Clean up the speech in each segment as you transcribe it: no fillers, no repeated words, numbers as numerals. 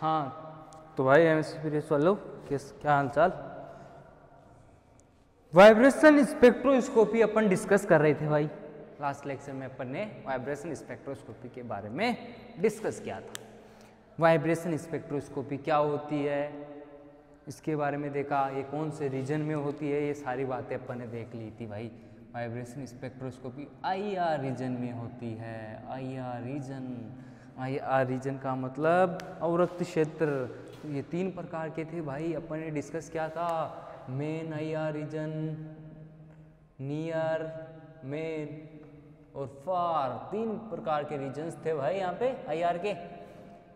हाँ तो भाई एमएससी वालों क्या हाल चाल। वाइब्रेशन स्पेक्ट्रोस्कोपी अपन डिस्कस कर रहे थे भाई। लास्ट लेक्चर में अपन ने वाइब्रेशन स्पेक्ट्रोस्कोपी के बारे में डिस्कस किया था। वाइब्रेशन स्पेक्ट्रोस्कोपी क्या होती है इसके बारे में देखा, ये कौन से रीजन में होती है, ये सारी बातें अपन ने देख ली थी भाई। वाइब्रेशन स्पेक्ट्रोस्कोपी आईआर रीजन में होती है। आईआर रीजन का मतलब अवरक्त क्षेत्र। ये 3 प्रकार के थे भाई, अपन ने डिस्कस किया था। Main IR region, near, main और फार, 3 प्रकार के रीजन्स थे भाई यहाँ पे आईआर के।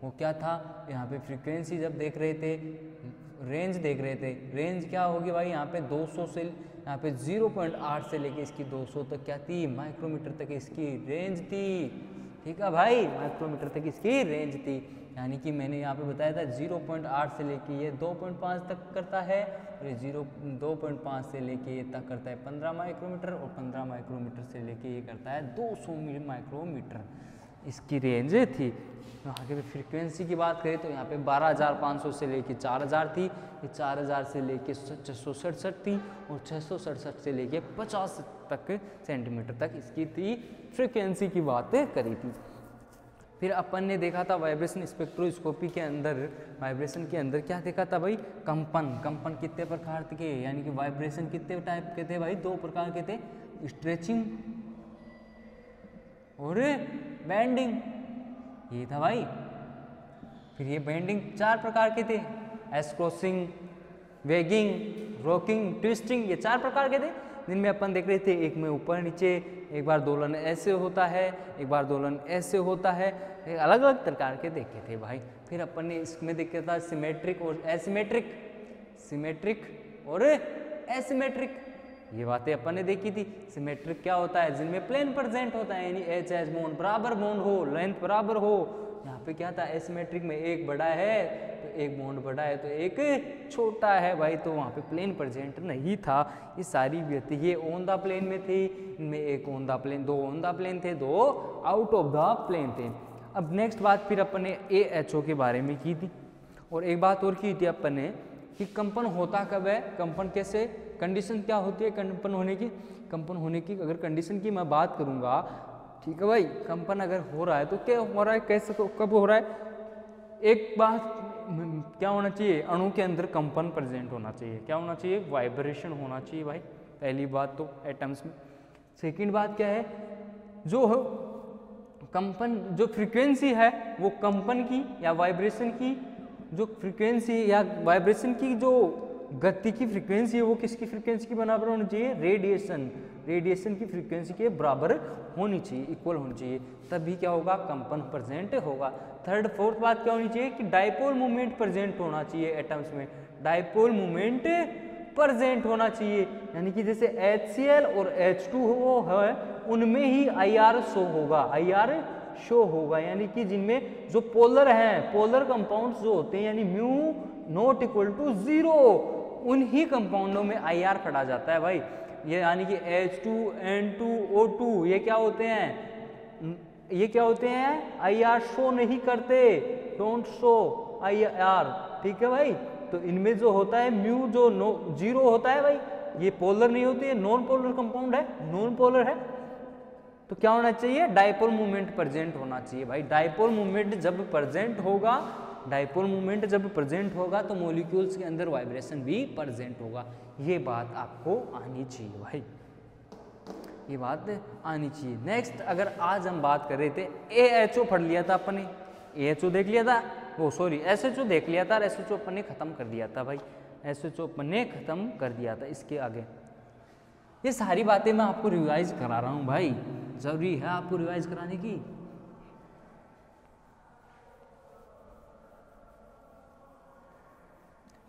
वो क्या था, यहाँ पे फ्रीक्वेंसी जब देख रहे थे, रेंज देख रहे थे। रेंज क्या होगी भाई, यहाँ पे 200 से यहाँ पे 0.8 से लेके इसकी 200 तक क्या थी, माइक्रोमीटर तक इसकी रेंज थी। ठीक है भाई, माइक्रोमीटर तक इसकी रेंज थी। यानी कि मैंने यहाँ पे बताया था 0.8 से लेके ये 2.5 तक करता है, और ये 2.5 से लेके ये तक करता है 15 माइक्रोमीटर, और 15 माइक्रोमीटर से लेके ये करता है 200 माइक्रोमीटर, इसकी रेंज थी। आगे पे फ्रीक्वेंसी की बात करें तो यहाँ पे 12,500 से लेके 4,000 थी, ये 4,000 से लेके 667 थी, और 667 से लेके 50 तक सेंटीमीटर तक इसकी थी। फ्रीक्वेंसी की बात करी थी। फिर अपन ने देखा था वाइब्रेशन स्पेक्ट्रोस्कोपी के अंदर, वाइब्रेशन के अंदर क्या देखा था भाई, कंपन कितने प्रकार के, यानी कि वाइब्रेशन कितने टाइप के थे भाई, 2 प्रकार के थे, स्ट्रेचिंग और बैंडिंग, ये था भाई। फिर ये बैंडिंग 4 प्रकार के थे, एस्क्रोसिंग, वेगिंग, रॉकिंग, ट्विस्टिंग, ये 4 प्रकार के थे, जिनमें अपन देख रहे थे एक में ऊपर नीचे, एक बार दोलन ऐसे होता है, एक बार दोलन ऐसे होता है, अलग अलग प्रकार के देखे थे भाई। फिर अपन ने इसमें देखा था सिमेट्रिक और एसिमेट्रिक, सिमेट्रिक और एसिमेट्रिक, ये बातें अपन ने देखी थी। सिमेट्रिक क्या होता है, जिनमें प्लेन प्रेजेंट होता है, यानी एच एच बॉन्ड बराबर बॉन्ड हो, लेंथ बराबर हो। यहाँ पे क्या था, एसिमेट्रिक में एक बड़ा है तो एक बॉन्ड बड़ा है तो एक छोटा है भाई, तो वहाँ पे प्लेन प्रेजेंट नहीं था। ये सारी व्यक्ति ये ऑन द प्लेन में थी, इनमें एक on the plane, 2 on the plane थे, 2 आउट ऑफ द प्लेन थे। अब नेक्स्ट बात फिर अपन ने AHO के बारे में की थी, और एक बात और की थी अपन ने कि कंपन होता कब है, कंपन कैसे, कंडीशन क्या होती है कंपन होने की अगर कंडीशन की मैं बात करूंगा, ठीक है भाई, कंपन अगर हो रहा है तो क्या हो रहा है, कैसे कब हो रहा है। एक बात क्या होना चाहिए, अणु के अंदर कंपन प्रेजेंट होना चाहिए, क्या होना चाहिए, वाइब्रेशन होना चाहिए भाई, पहली बात तो एटम्स में। सेकंड बात क्या है, जो कंपन जो फ्रीक्वेंसी है वो कंपन की या वाइब्रेशन की, जो फ्रीक्वेंसी या वाइब्रेशन की जो गति की फ्रीक्वेंसी है वो किसकी फ्रीक्वेंसी के बराबर होनी चाहिए, रेडिएशन की फ्रीक्वेंसी के बराबर होनी चाहिए, इक्वल होनी चाहिए, तभी क्या होगा, कंपन प्रेजेंट होगा। थर्ड फोर्थ बात क्या होनी चाहिए कि डाइपोल मूवमेंट प्रेजेंट होना चाहिए एटम्स में, डाइपोल मूवमेंट प्रेजेंट होना चाहिए, यानी कि जैसे HCl और H2O है उनमें ही IR शो होगा, यानी कि जिनमें जो पोलर हैं, पोलर कंपाउंड्स जो होते हैं, यानी म्यू नॉट इक्वल टू 0, उन्हीं कंपाउंडों में IR खड़ा जाता है भाई। ये यानी कि H2N2O2 ये क्या होते हैं, IR शो नहीं करते, डोंट शो IR, ठीक है भाई। तो इनमें जो होता है म्यू जो 0 होता है भाई, ये पोलर नहीं होती है, नॉन पोलर कंपाउंड है, नॉन पोलर है, तो क्या होना चाहिए, डाइपोल मूवमेंट प्रेजेंट होना चाहिए भाई। डाइपोल मूवमेंट जब प्रेजेंट होगा तो मॉलिक्यूल्स के अंदर वाइब्रेशन भी प्रेजेंट होगा, ये बात आपको आनी चाहिए भाई, ये बात आनी चाहिए। नेक्स्ट अगर आज हम बात कर रहे थे, AHO पढ़ लिया था अपन ने, AHO देख लिया था, SHO देख लिया था, SHO अपन ने खत्म कर दिया था भाई, SHO अपन ने खत्म कर दिया था। इसके आगे ये सारी बातें मैं आपको रिवाइज करा रहा हूँ भाई, जरूरी है आपको रिवाइज कराने की।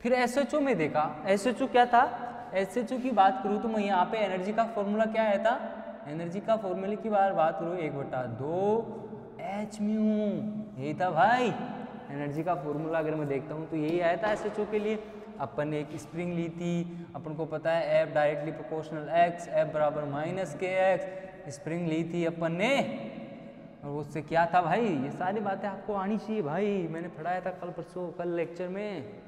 फिर SHO में देखा, SHO क्या था, SHO की बात करूँ तो मैं यहाँ पे एनर्जी का फॉर्मूला क्या आया था, एनर्जी का फॉर्मूले की बात करूँ 1/2 h𝛎, यही था भाई एनर्जी का फॉर्मूला। अगर मैं देखता हूँ तो यही आया था SHO के लिए। अपन ने एक स्प्रिंग ली थी, अपन को पता है F directly proportional X, F बराबर -kx, स्प्रिंग ली थी अपन ने, और उससे क्या था भाई, ये सारी बातें आपको आनी चाहिए भाई, मैंने पढ़ाया था कल परसों कल लेक्चर में।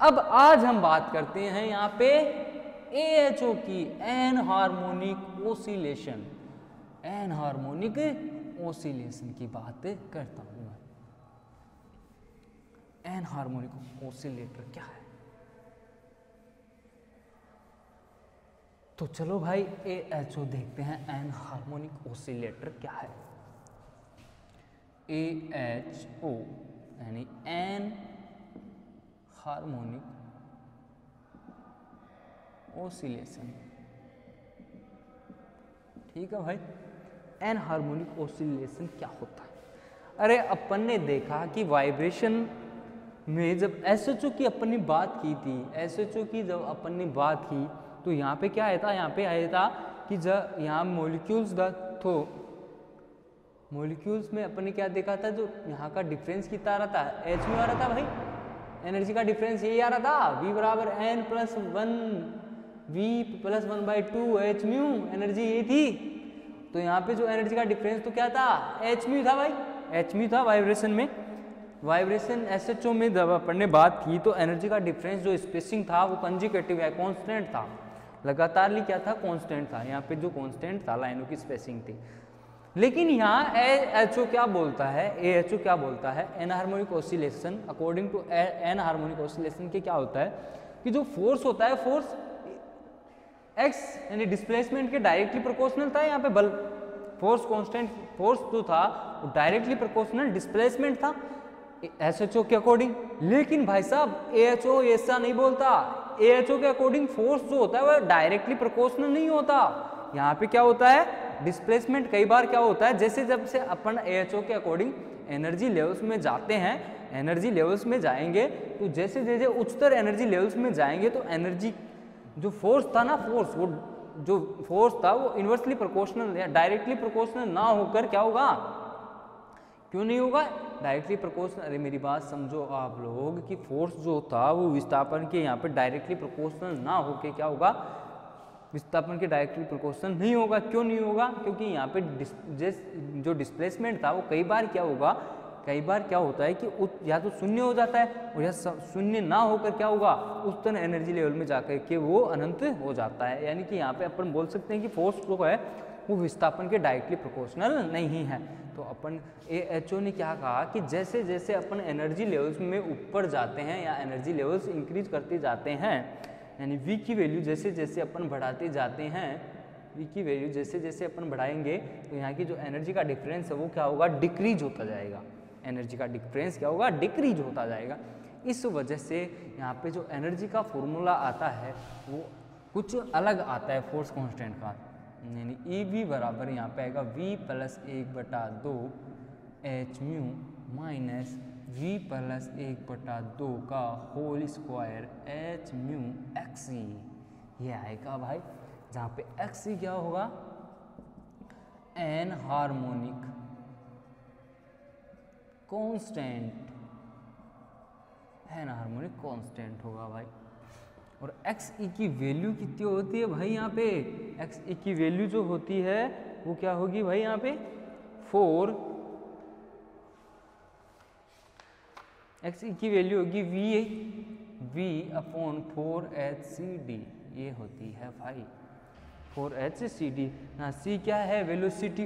अब आज हम बात करते हैं यहाँ पे AHO की, anharmonic oscillation, anharmonic oscillation की बात करता हूँ मैं। एन हार्मोनिक ओसिलेटर क्या है, तो चलो भाई AHO देखते हैं, एन हार्मोनिक ओसिलेटर क्या है। AHO यानी एन हार्मोनिक ओसिलेशन, ठीक है भाई। एन हार्मोनिक ओसिलेशन क्या होता है? अरे अपन ने देखा कि वाइब्रेशन में जब SHO की अपन ने बात की थी, SHO की जब अपन ने बात की तो यहाँ पे क्या आया था, यहाँ पे आया था कि जब यहाँ मॉलिक्यूल्स तो मॉलिक्यूल्स में अपन ने क्या देखा था, जो यहाँ का डिफरेंस कितना आ रहा था, H में आ रहा था भाई, एनर्जी का डिफरेंस यही आ रहा था, V बराबर N plus 1 V+1/2 H mu, energy ये थी। तो यहाँ पे जो एनर्जी का डिफरेंस तो क्या था, H म्यू था भाई, H म्यू था वाइब्रेशन में। वाइब्रेशन SHO में जब अपन ने बात की तो एनर्जी का डिफरेंस जो स्पेसिंग था वो कंजिकेटिव है, कॉन्स्टेंट था, लगातारली क्या था, कॉन्स्टेंट था। यहाँ पे जो कॉन्स्टेंट था लाइनों की स्पेसिंग थी। लेकिन यहाँ AHO क्या बोलता है, AHO क्या बोलता है, anharmonic oscillation, according to anharmonic oscillation के क्या होता है कि जो फोर्स होता है, फोर्स x यानी डिस्प्लेसमेंट के डायरेक्टली प्रोपोर्शनल था। यहाँ पे बल फोर्स कांस्टेंट, फोर्स जो था वो डायरेक्टली प्रोपोर्शनल डिस्प्लेसमेंट था SHO के अकॉर्डिंग। लेकिन भाई साहब AHO ऐसा नहीं बोलता, AHO के अकॉर्डिंग फोर्स जो होता है वो डायरेक्टली प्रोपोर्शनल नहीं होता। यहाँ पे क्या होता है, डिस्प्लेसमेंट कई बार क्या होता है, जैसे जब से अपन AHO के अकॉर्डिंग एनर्जी लेवल्स में जाते हैं, एनर्जी लेवल्स में जाएंगे तो जैसे जैसे उच्चतर एनर्जी लेवल्स में जाएंगे तो एनर्जी जो फोर्स था ना, फोर्स वो जो फोर्स था वो इन्वर्सली प्रोपोर्शनल या डायरेक्टली प्रोपोर्शनल ना होकर क्या होगा, क्यों नहीं होगा, डायरेक्टली प्रोपोर्शनल। अरे मेरी बात समझो आप लोग कि फोर्स जो था वो विस्थापन के यहाँ पे डायरेक्टली प्रोपोर्शनल ना होके क्या होगा, विस्थापन के डायरेक्टली प्रोपोर्शनल नहीं होगा। क्यों नहीं होगा, क्योंकि यहाँ पे जो डिस्प्लेसमेंट था वो कई बार क्या होगा, कई बार क्या होता है कि या तो शून्य हो जाता है और या शून्य ना होकर क्या होगा, उच्चतर एनर्जी लेवल में जाकर के वो अनंत हो जाता है। यानी कि यहाँ पे अपन बोल सकते हैं कि फोर्स जो है वो विस्थापन के डायरेक्टली प्रोपोर्शनल नहीं है। तो अपन AHO ने क्या कहा कि जैसे जैसे अपन एनर्जी लेवल्स में ऊपर जाते हैं या एनर्जी लेवल्स इंक्रीज करते जाते हैं, यानी V की वैल्यू जैसे जैसे अपन बढ़ाते जाते हैं, V की वैल्यू जैसे जैसे अपन बढ़ाएंगे तो यहाँ की जो एनर्जी का डिफरेंस है वो क्या होगा, डिक्रीज होता जाएगा। एनर्जी का डिफरेंस क्या होगा, डिक्रीज होता जाएगा। इस वजह से यहाँ पे जो एनर्जी का फॉर्मूला आता है वो कुछ अलग आता है फोर्स कांस्टेंट का, यानी EV बराबर यहाँ पे आएगा V+1/2 H mu minus V+1/2 का whole square H mu XE, ये आएगा भाई, जहाँ पे XE क्या होगा, anharmonic constant, anharmonic constant होगा भाई। और XE की वैल्यू कितनी होती है भाई, यहाँ पे XE की वैल्यू जो होती है वो क्या होगी भाई, यहाँ पे 4, XE की वैल्यू होगी V/4hcd, ये होती है भाई 4hcd। ना C क्या है, वेलोसिटी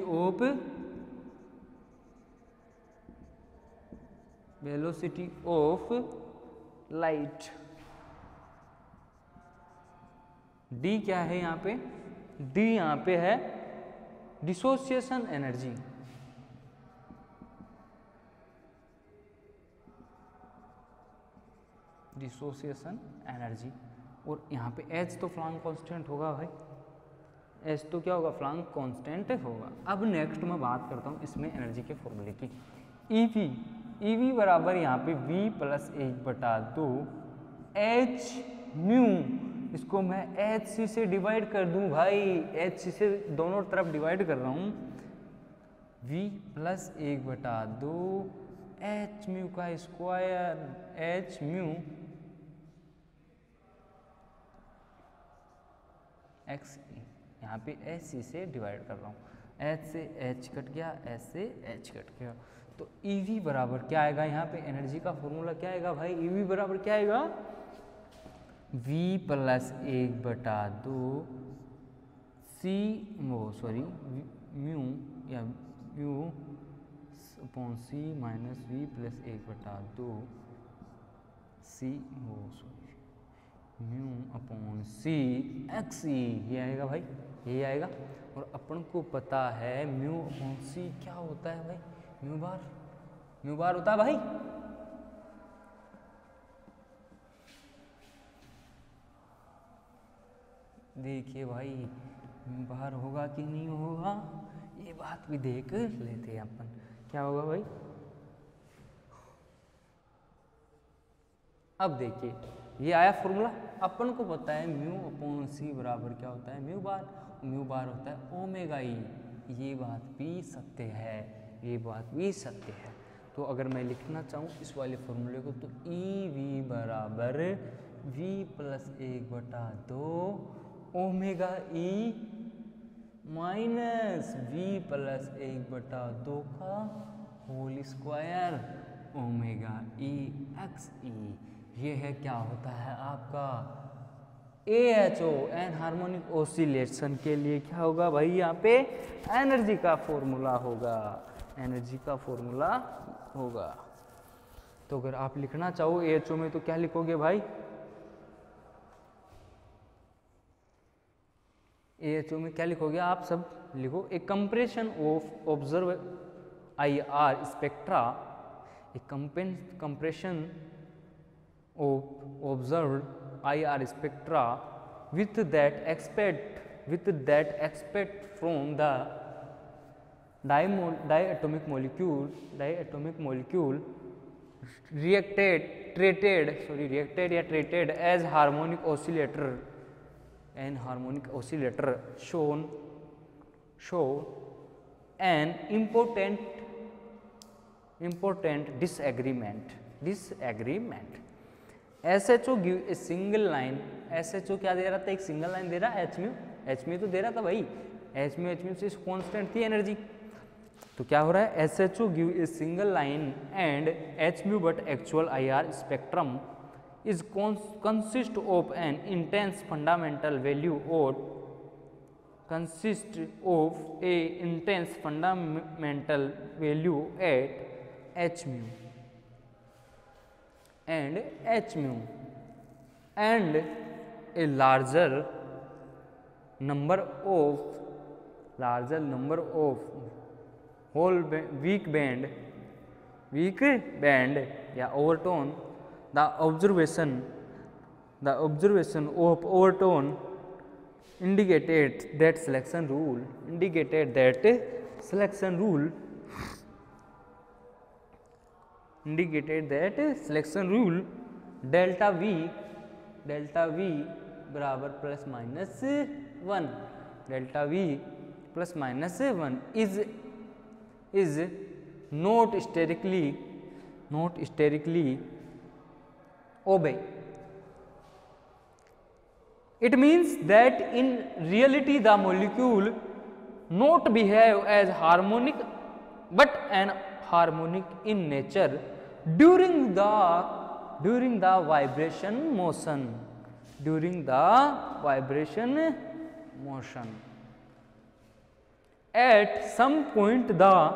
ऑफ लाइट। D क्या है यहाँ पे, D यहाँ पे है डिसोसिएशन एनर्जी, डिसोसिएशन एनर्जी। और यहाँ पे H तो फ्लांक कांस्टेंट होगा भाई, H तो क्या होगा, फ्लांक कांस्टेंट होगा। अब नेक्स्ट मैं बात करता हूँ इसमें एनर्जी के फॉर्मूले की। EV बराबर यहाँ पे V+1/2 H म्यू, इसको मैं HC से डिवाइड कर दूं भाई, HC से दोनों तरफ डिवाइड कर रहा हूँ, V+1/2 H म्यू का स्क्वायर H म्यू XE, यहाँ पे HC से डिवाइड कर रहा हूँ। H से H कट गया, H से H कट गया, तो EV बराबर क्या आएगा, यहाँ पे एनर्जी का फॉर्मूला क्या आएगा भाई, EV बराबर क्या आएगा, V प्लस 1/2 म्यू या mu upon C minus V plus 1/2 mu upon C XE, ये आएगा भाई, ये आएगा। और अपन को पता है म्यू अपॉन C क्या होता है भाई, म्यू बार होता है भाई। देखिए भाई म्यू बार होगा कि नहीं होगा, ये बात भी देख लेते हैं अपन, क्या होगा भाई। अब देखिए ये आया फॉर्मूला, अपन को पता है म्यू अपॉन C बराबर क्या होता है, म्यू बार होता है ओमेगा ई, ये बात भी सत्य है, ये बात भी सत्य है। तो अगर मैं लिखना चाहूँ इस वाले फॉर्मूले को, तो EV बराबर V plus 1/2 omega E minus V plus 1/2 का होल स्क्वायर ओमेगा ई XE, ये है क्या होता है आपका AHO, एन हार्मोनिक ऑसिलेशन के लिए क्या होगा भाई, यहाँ पे एनर्जी का फॉर्मूला होगा, एनर्जी का फॉर्मूला होगा। तो अगर आप लिखना चाहो AHO में तो क्या लिखोगे भाई, AHO में क्या लिखोगे आप सब लिखो, a compression of observe IR spectra, a compression of observed IR spectra with that expect from the diatomic molecule treated as harmonic oscillator show an important disagreement. SHO give a single line, SHO क्या दे रहा था, एक single line दे रहा है, H mu तो दे रहा था भाई, एच म्यू से कांस्टेंट थी एनर्जी, तो क्या हो रहा है, SHO give a single line and h mu but actual IR spectrum is consist of an intense fundamental value or consist of a intense fundamental value at h mu and h mu and a larger number of whole weak band या overtone, the observation of overtone indicated that selection rule delta V बराबर plus minus 1, delta V plus minus 1 is not sterically obey. It means that in reality the molecule not behave as harmonic but an harmonic in nature during the vibration motion. At some point the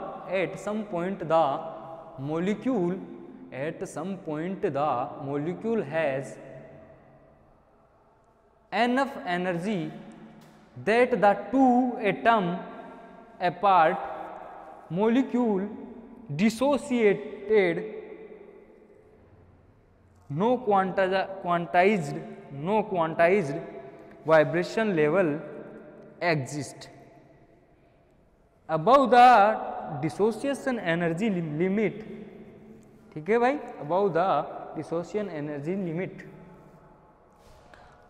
molecule has enough energy that the two atom apart molecule dissociated, no quantized vibration level exist above the dissociation energy limit. ठीक है भाई, above the dissociation energy limit.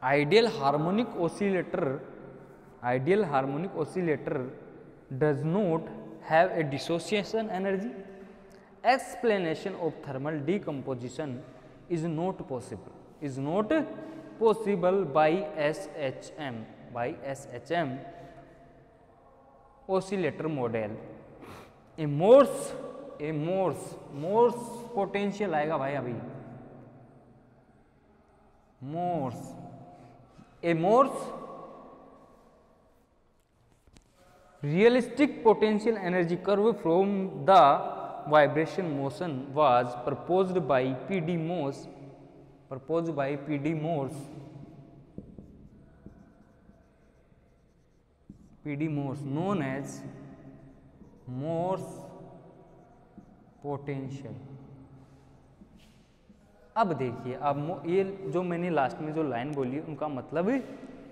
Ideal harmonic oscillator does not have a dissociation energy. Explanation of thermal decomposition is not possible by SHM. Oscillator model. A Morse potential आएगा भाई अभी, Morse realistic potential energy curve from the vibration motion was proposed by P D. Morse known as Morse potential. अब देखिए, अब ये जो मैंने last में जो लाइन बोली उनका मतलब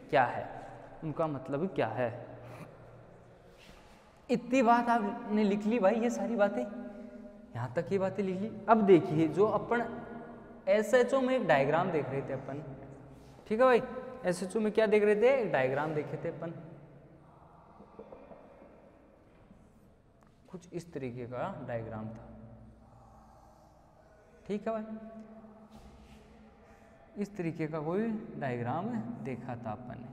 क्या है, इतनी बात आपने लिख ली भाई, ये सारी बातें यहाँ तक ये बातें लिख ली। अब देखिए जो अपन एसएचओ में एक डायग्राम देख रहे थे अपन, ठीक है भाई, एसएचओ में क्या देख रहे थे, एक डायग्राम देखे थे अपन, कुछ इस तरीके का डायग्राम था, ठीक है भाई, इस तरीके का कोई डायग्राम देखा था अपन ने,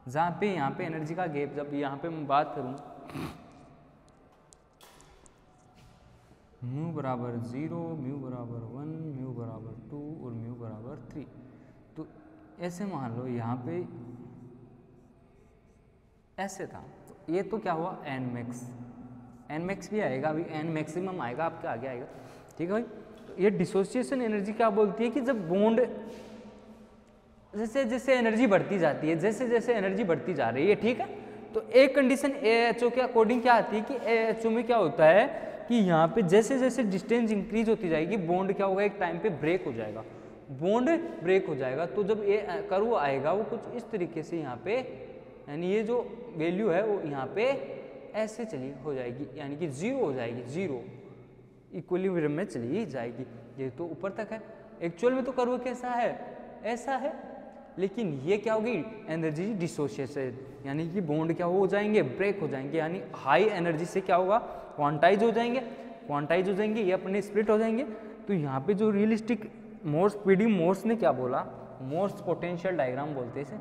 जहाँ पे यहाँ पे एनर्जी का गैप, जब यहाँ पे मैं बात करूँ म्यू बराबर 0, म्यू बराबर 1, म्यू बराबर 2 और म्यू बराबर 3, तो ऐसे मान लो यहाँ पे ऐसे था, तो ये तो क्या हुआ एन मैक्स भी आएगा, अभी एन मैक्सिमम आएगा आपके आगे आएगा, ठीक है भाई। तो ये डिसोसिएशन एनर्जी क्या बोलती है कि जब बॉन्ड जैसे जैसे एनर्जी बढ़ती जाती है, जैसे जैसे एनर्जी बढ़ती जा रही है, ठीक है, तो एक कंडीशन एएचओ के अकॉर्डिंग क्या आती है कि एएचओ में क्या होता है कि यहाँ पे जैसे जैसे डिस्टेंस इंक्रीज होती जाएगी, बॉन्ड क्या होगा, एक टाइम पे ब्रेक हो जाएगा, तो जब ये कर्व आएगा वो कुछ इस तरीके से यहाँ पे, यानी ये जो वैल्यू है वो यहाँ पे ऐसे चली हो जाएगी, यानी कि 0 हो जाएगी, 0 इक्विलिब्रियम में चली जाएगी, ये तो ऊपर तक है। एक्चुअल में तो कर्व कैसा है, ऐसा है, लेकिन ये क्या होगी एनर्जी डिसोसिएशन, यानी कि बॉन्ड क्या हो जाएंगे, ब्रेक हो जाएंगे, यानी हाई एनर्जी से क्या होगा क्वांटाइज हो जाएंगे, ये अपने स्प्लिट हो जाएंगे। तो यहाँ पे जो रियलिस्टिक मोर्स पी.डी. मोर्स ने क्या बोला, मोर्स पोटेंशियल डायग्राम बोलते हैं इसे,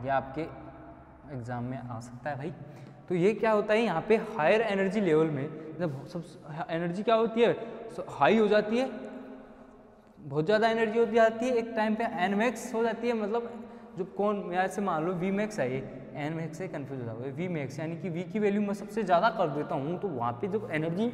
ये आपके एग्जाम में आ सकता है भाई। तो ये क्या होता है यहाँ पे हायर एनर्जी लेवल में जब सब एनर्जी क्या होती है हाई हो जाती है, बहुत ज़्यादा एनर्जी होती जाती है, एक टाइम पे एन मैक्स हो जाती है, मतलब जो कौन यहाँ से मान लो वी मैक्स है, ये एन मैक्स से कन्फ्यूज हो जाओगे, वी मैक्स यानी कि वी की वैल्यू मैं सबसे ज़्यादा कर देता हूँ, तो वहाँ पे जब एनर्जी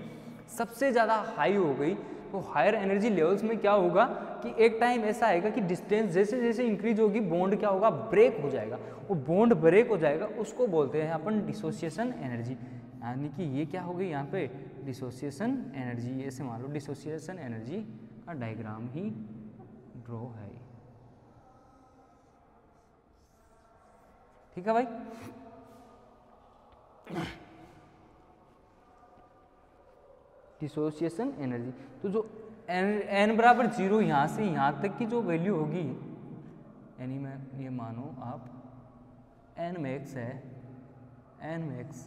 सबसे ज़्यादा हाई हो गई तो हायर एनर्जी लेवल्स में क्या होगा कि एक टाइम ऐसा आएगा कि डिस्टेंस जैसे जैसे इंक्रीज होगी बॉन्ड क्या होगा ब्रेक हो जाएगा, वो बॉन्ड ब्रेक हो जाएगा, उसको बोलते हैं अपन डिसोसिएशन एनर्जी, यानी कि ये क्या हो गई यहाँ पे डिसोसिएशन एनर्जी, ऐसे मान लो डिसोसिएशन एनर्जी का डायग्राम ही ड्रॉ है, ठीक है भाई। डिसोसिएशन एनर्जी, तो जो n बराबर 0 यहाँ से यहाँ तक की जो वैल्यू होगी, यानी मैं ये मानो आप n मैक्स है, n मैक्स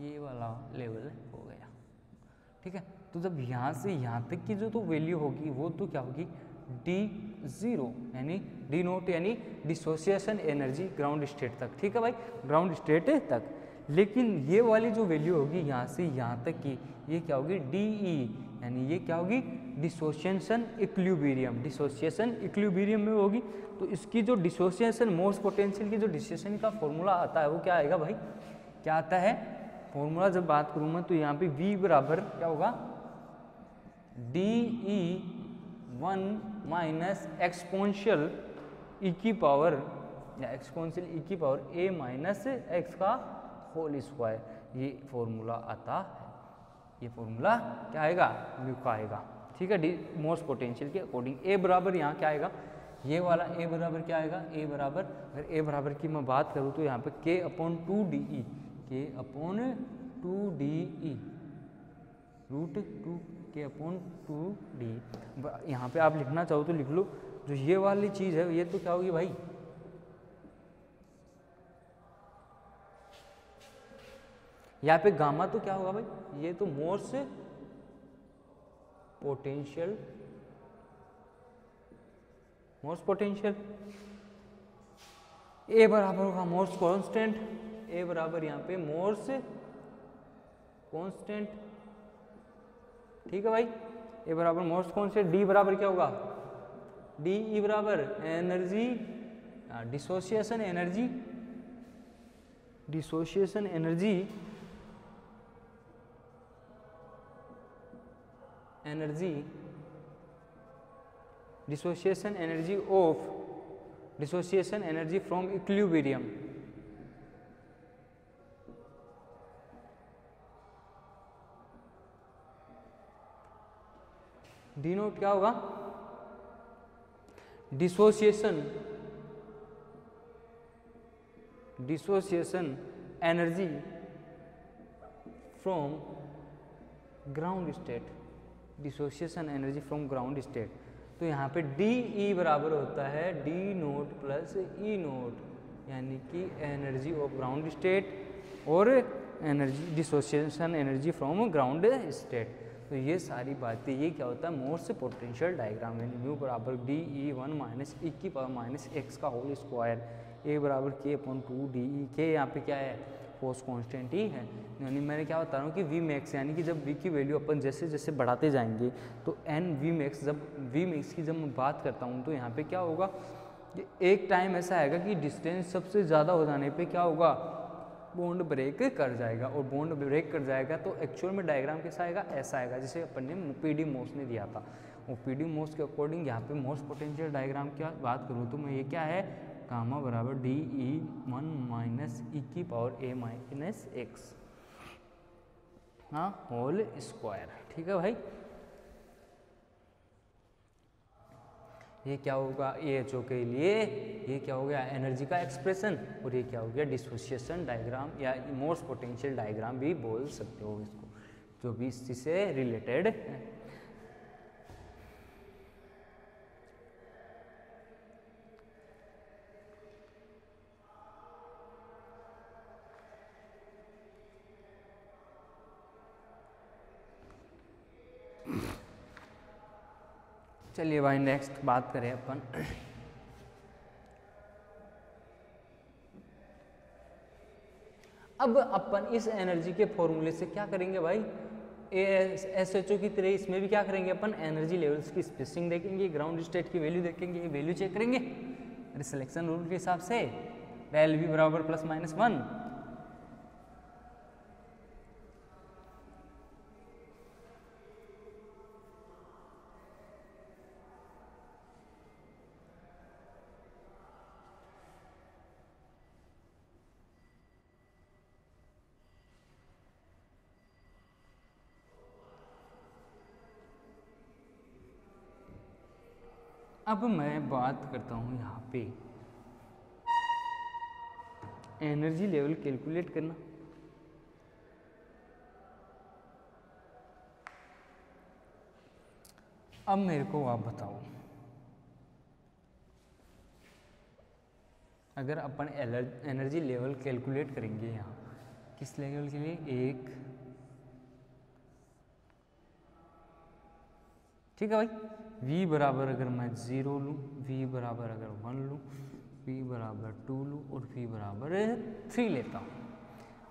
ये वाला लेवल हो गया, ठीक है। तो जब यहाँ से यहाँ तक की जो तो वैल्यू होगी वो तो क्या होगी D0, यानी डी नोट यानी डिसोसिएशन एनर्जी ग्राउंड स्टेट तक, ठीक है भाई, ग्राउंड स्टेट तक। लेकिन ये वाली जो वैल्यू होगी यहाँ से यहाँ तक की, ये क्या होगी DE, यानी ये क्या होगी डिसोसिएशन इक्विलिब्रियम में होगी। तो इसकी जो डिसोसिएशन मोर्स पोटेंशियल की जो डिसोसिएशन का फॉर्मूला आता है वो क्या आएगा भाई, क्या आता है फॉर्मूला, जब बात करूँ मैं तो यहाँ पे V बराबर क्या होगा DE1 माइनस एक्सपोनेंशियल e की पावर या एक्सपोनेंशियल e की पावर a माइनस एक्स का होल स्क्वायर, ये फॉर्मूला आता है, ये फॉर्मूला क्या आएगा म्यू का आएगा, ठीक है, मोर्स पोटेंशियल के अकॉर्डिंग। a बराबर यहाँ क्या आएगा, ये वाला a बराबर क्या आएगा, a बराबर, अगर a बराबर की मैं बात करूँ तो यहाँ पे k/2de, k/2de रूट 2 k/2d, यहाँ पे आप लिखना चाहो तो लिख लो। जो ये वाली चीज़ है ये तो क्या होगी भाई, यहाँ पे गामा तो क्या होगा भाई, ये तो मोर्स पोटेंशियल मोर्स पोटेंशियल। ए बराबर होगा मोर्स कांस्टेंट, ए बराबर यहाँ पे मोर्स कांस्टेंट, ठीक है भाई। ए बराबर मोर्स कांस्टेंट, डी बराबर क्या होगा, डी ई बराबर energy dissociation energy, dissociation energy, energy dissociation energy of dissociation energy from equilibrium. D naught क्या होगा, dissociation energy from ground state, dissociation energy from ground state. तो यहाँ पे डी ई बराबर होता है डी नोट प्लस ई note, यानी कि एनर्जी ऑफ ग्राउंड स्टेट और energy dissociation energy from ground state. तो ये सारी बातें, ये क्या होता है मोर्स पोटेंशियल डायग्राम, यानी म्यू बराबर डी ई 1 माइनस ई की पावर माइनस एक्स का होल स्क्वायर, ए बराबर के अपॉन 2 डी ई, के यहाँ पे क्या है फोर्स कांस्टेंट ही है। यानी मैंने क्या बता रहा हूँ कि वी मैक्स, यानी कि जब वी की वैल्यू अपन जैसे जैसे बढ़ाते जाएंगे तो एन वी मैक्स, जब वी मैक्स की जब मैं बात करता हूँ तो यहाँ पे क्या होगा कि एक टाइम ऐसा आएगा कि डिस्टेंस सबसे ज़्यादा हो जाने पे क्या होगा, बॉन्ड ब्रेक कर जाएगा, और बॉन्ड ब्रेक कर जाएगा तो एक्चुअल में डायग्राम कैसा आएगा, ऐसा आएगा जैसे अपन ने पीडी मोस ने दिया था। वो पीडी मोस के अकॉर्डिंग यहाँ पे मोर्स पोटेंशियल डायग्राम की बात करूँ तो मैं ये क्या है, गामा बराबर डी ई 1 माइनस ई की पावर ए माइनस एक्स, हाँ होल स्क्वायर, ठीक है भाई। ये क्या होगा AHO के लिए, ये क्या हो गया एनर्जी का एक्सप्रेशन, और ये क्या हो गया डिसोसिएशन डायग्राम या मोर्स पोटेंशियल डायग्राम भी बोल सकते हो इसको, जो भी इसी से रिलेटेड है। चलिए भाई नेक्स्ट बात करें अपन अब अपन इस एनर्जी के फॉर्मूले से क्या करेंगे भाई, SHO की तरह इसमें भी क्या करेंगे अपन एनर्जी लेवल्स की स्पेसिंग देखेंगे, ग्राउंड स्टेट की वैल्यू देखेंगे, वैल्यू चेक करेंगे सिलेक्शन रूल के हिसाब से, डेल वी बराबर प्लस माइनस 1। अब मैं बात करता हूँ यहाँ पे एनर्जी लेवल कैलकुलेट करना। अब मेरे को आप बताओ, अगर अपन एनर्जी लेवल कैलकुलेट करेंगे यहाँ किस लेवल के लिए, एक, ठीक है भाई, v बराबर अगर मैं 0 लूँ, v बराबर अगर 1 लूँ, v बराबर 2 लूँ और v बराबर 3 लेता हूँ।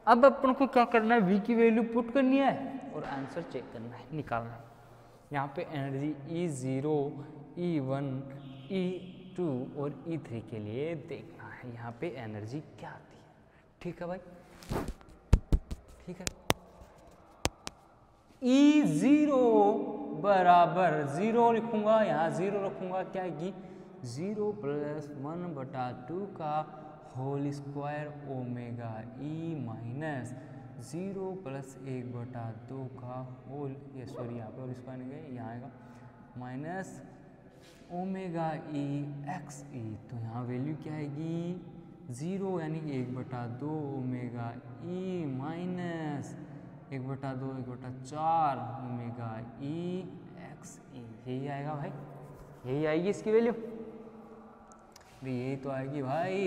अब अपन को क्या करना है, v की वैल्यू पुट करनी है और आंसर चेक करना है, निकालना है। यहाँ पे एनर्जी E0, E1, E2 और E3 के लिए देखना है यहाँ पे एनर्जी क्या आती है, ठीक है भाई, ठीक है। E0 बराबर 0 लिखूंगा, यहाँ 0 रखूंगा, क्या आएगी 0 प्लस 1/2 का whole square omega E minus 0 plus 1/2 का होल, ये सॉरी यहाँ पे होल स्क्वायर नहीं गए, यहाँ आएगा माइनस ओमेगा ई एक्स ई। तो यहाँ वैल्यू क्या आएगी 0 यानी 1/2 ओमेगा ई माइनस 1/2 1/4 ओमेगा ई एक्स ई, यही आएगा भाई, यही आएगी इसकी वैल्यू, यही तो आएगी भाई।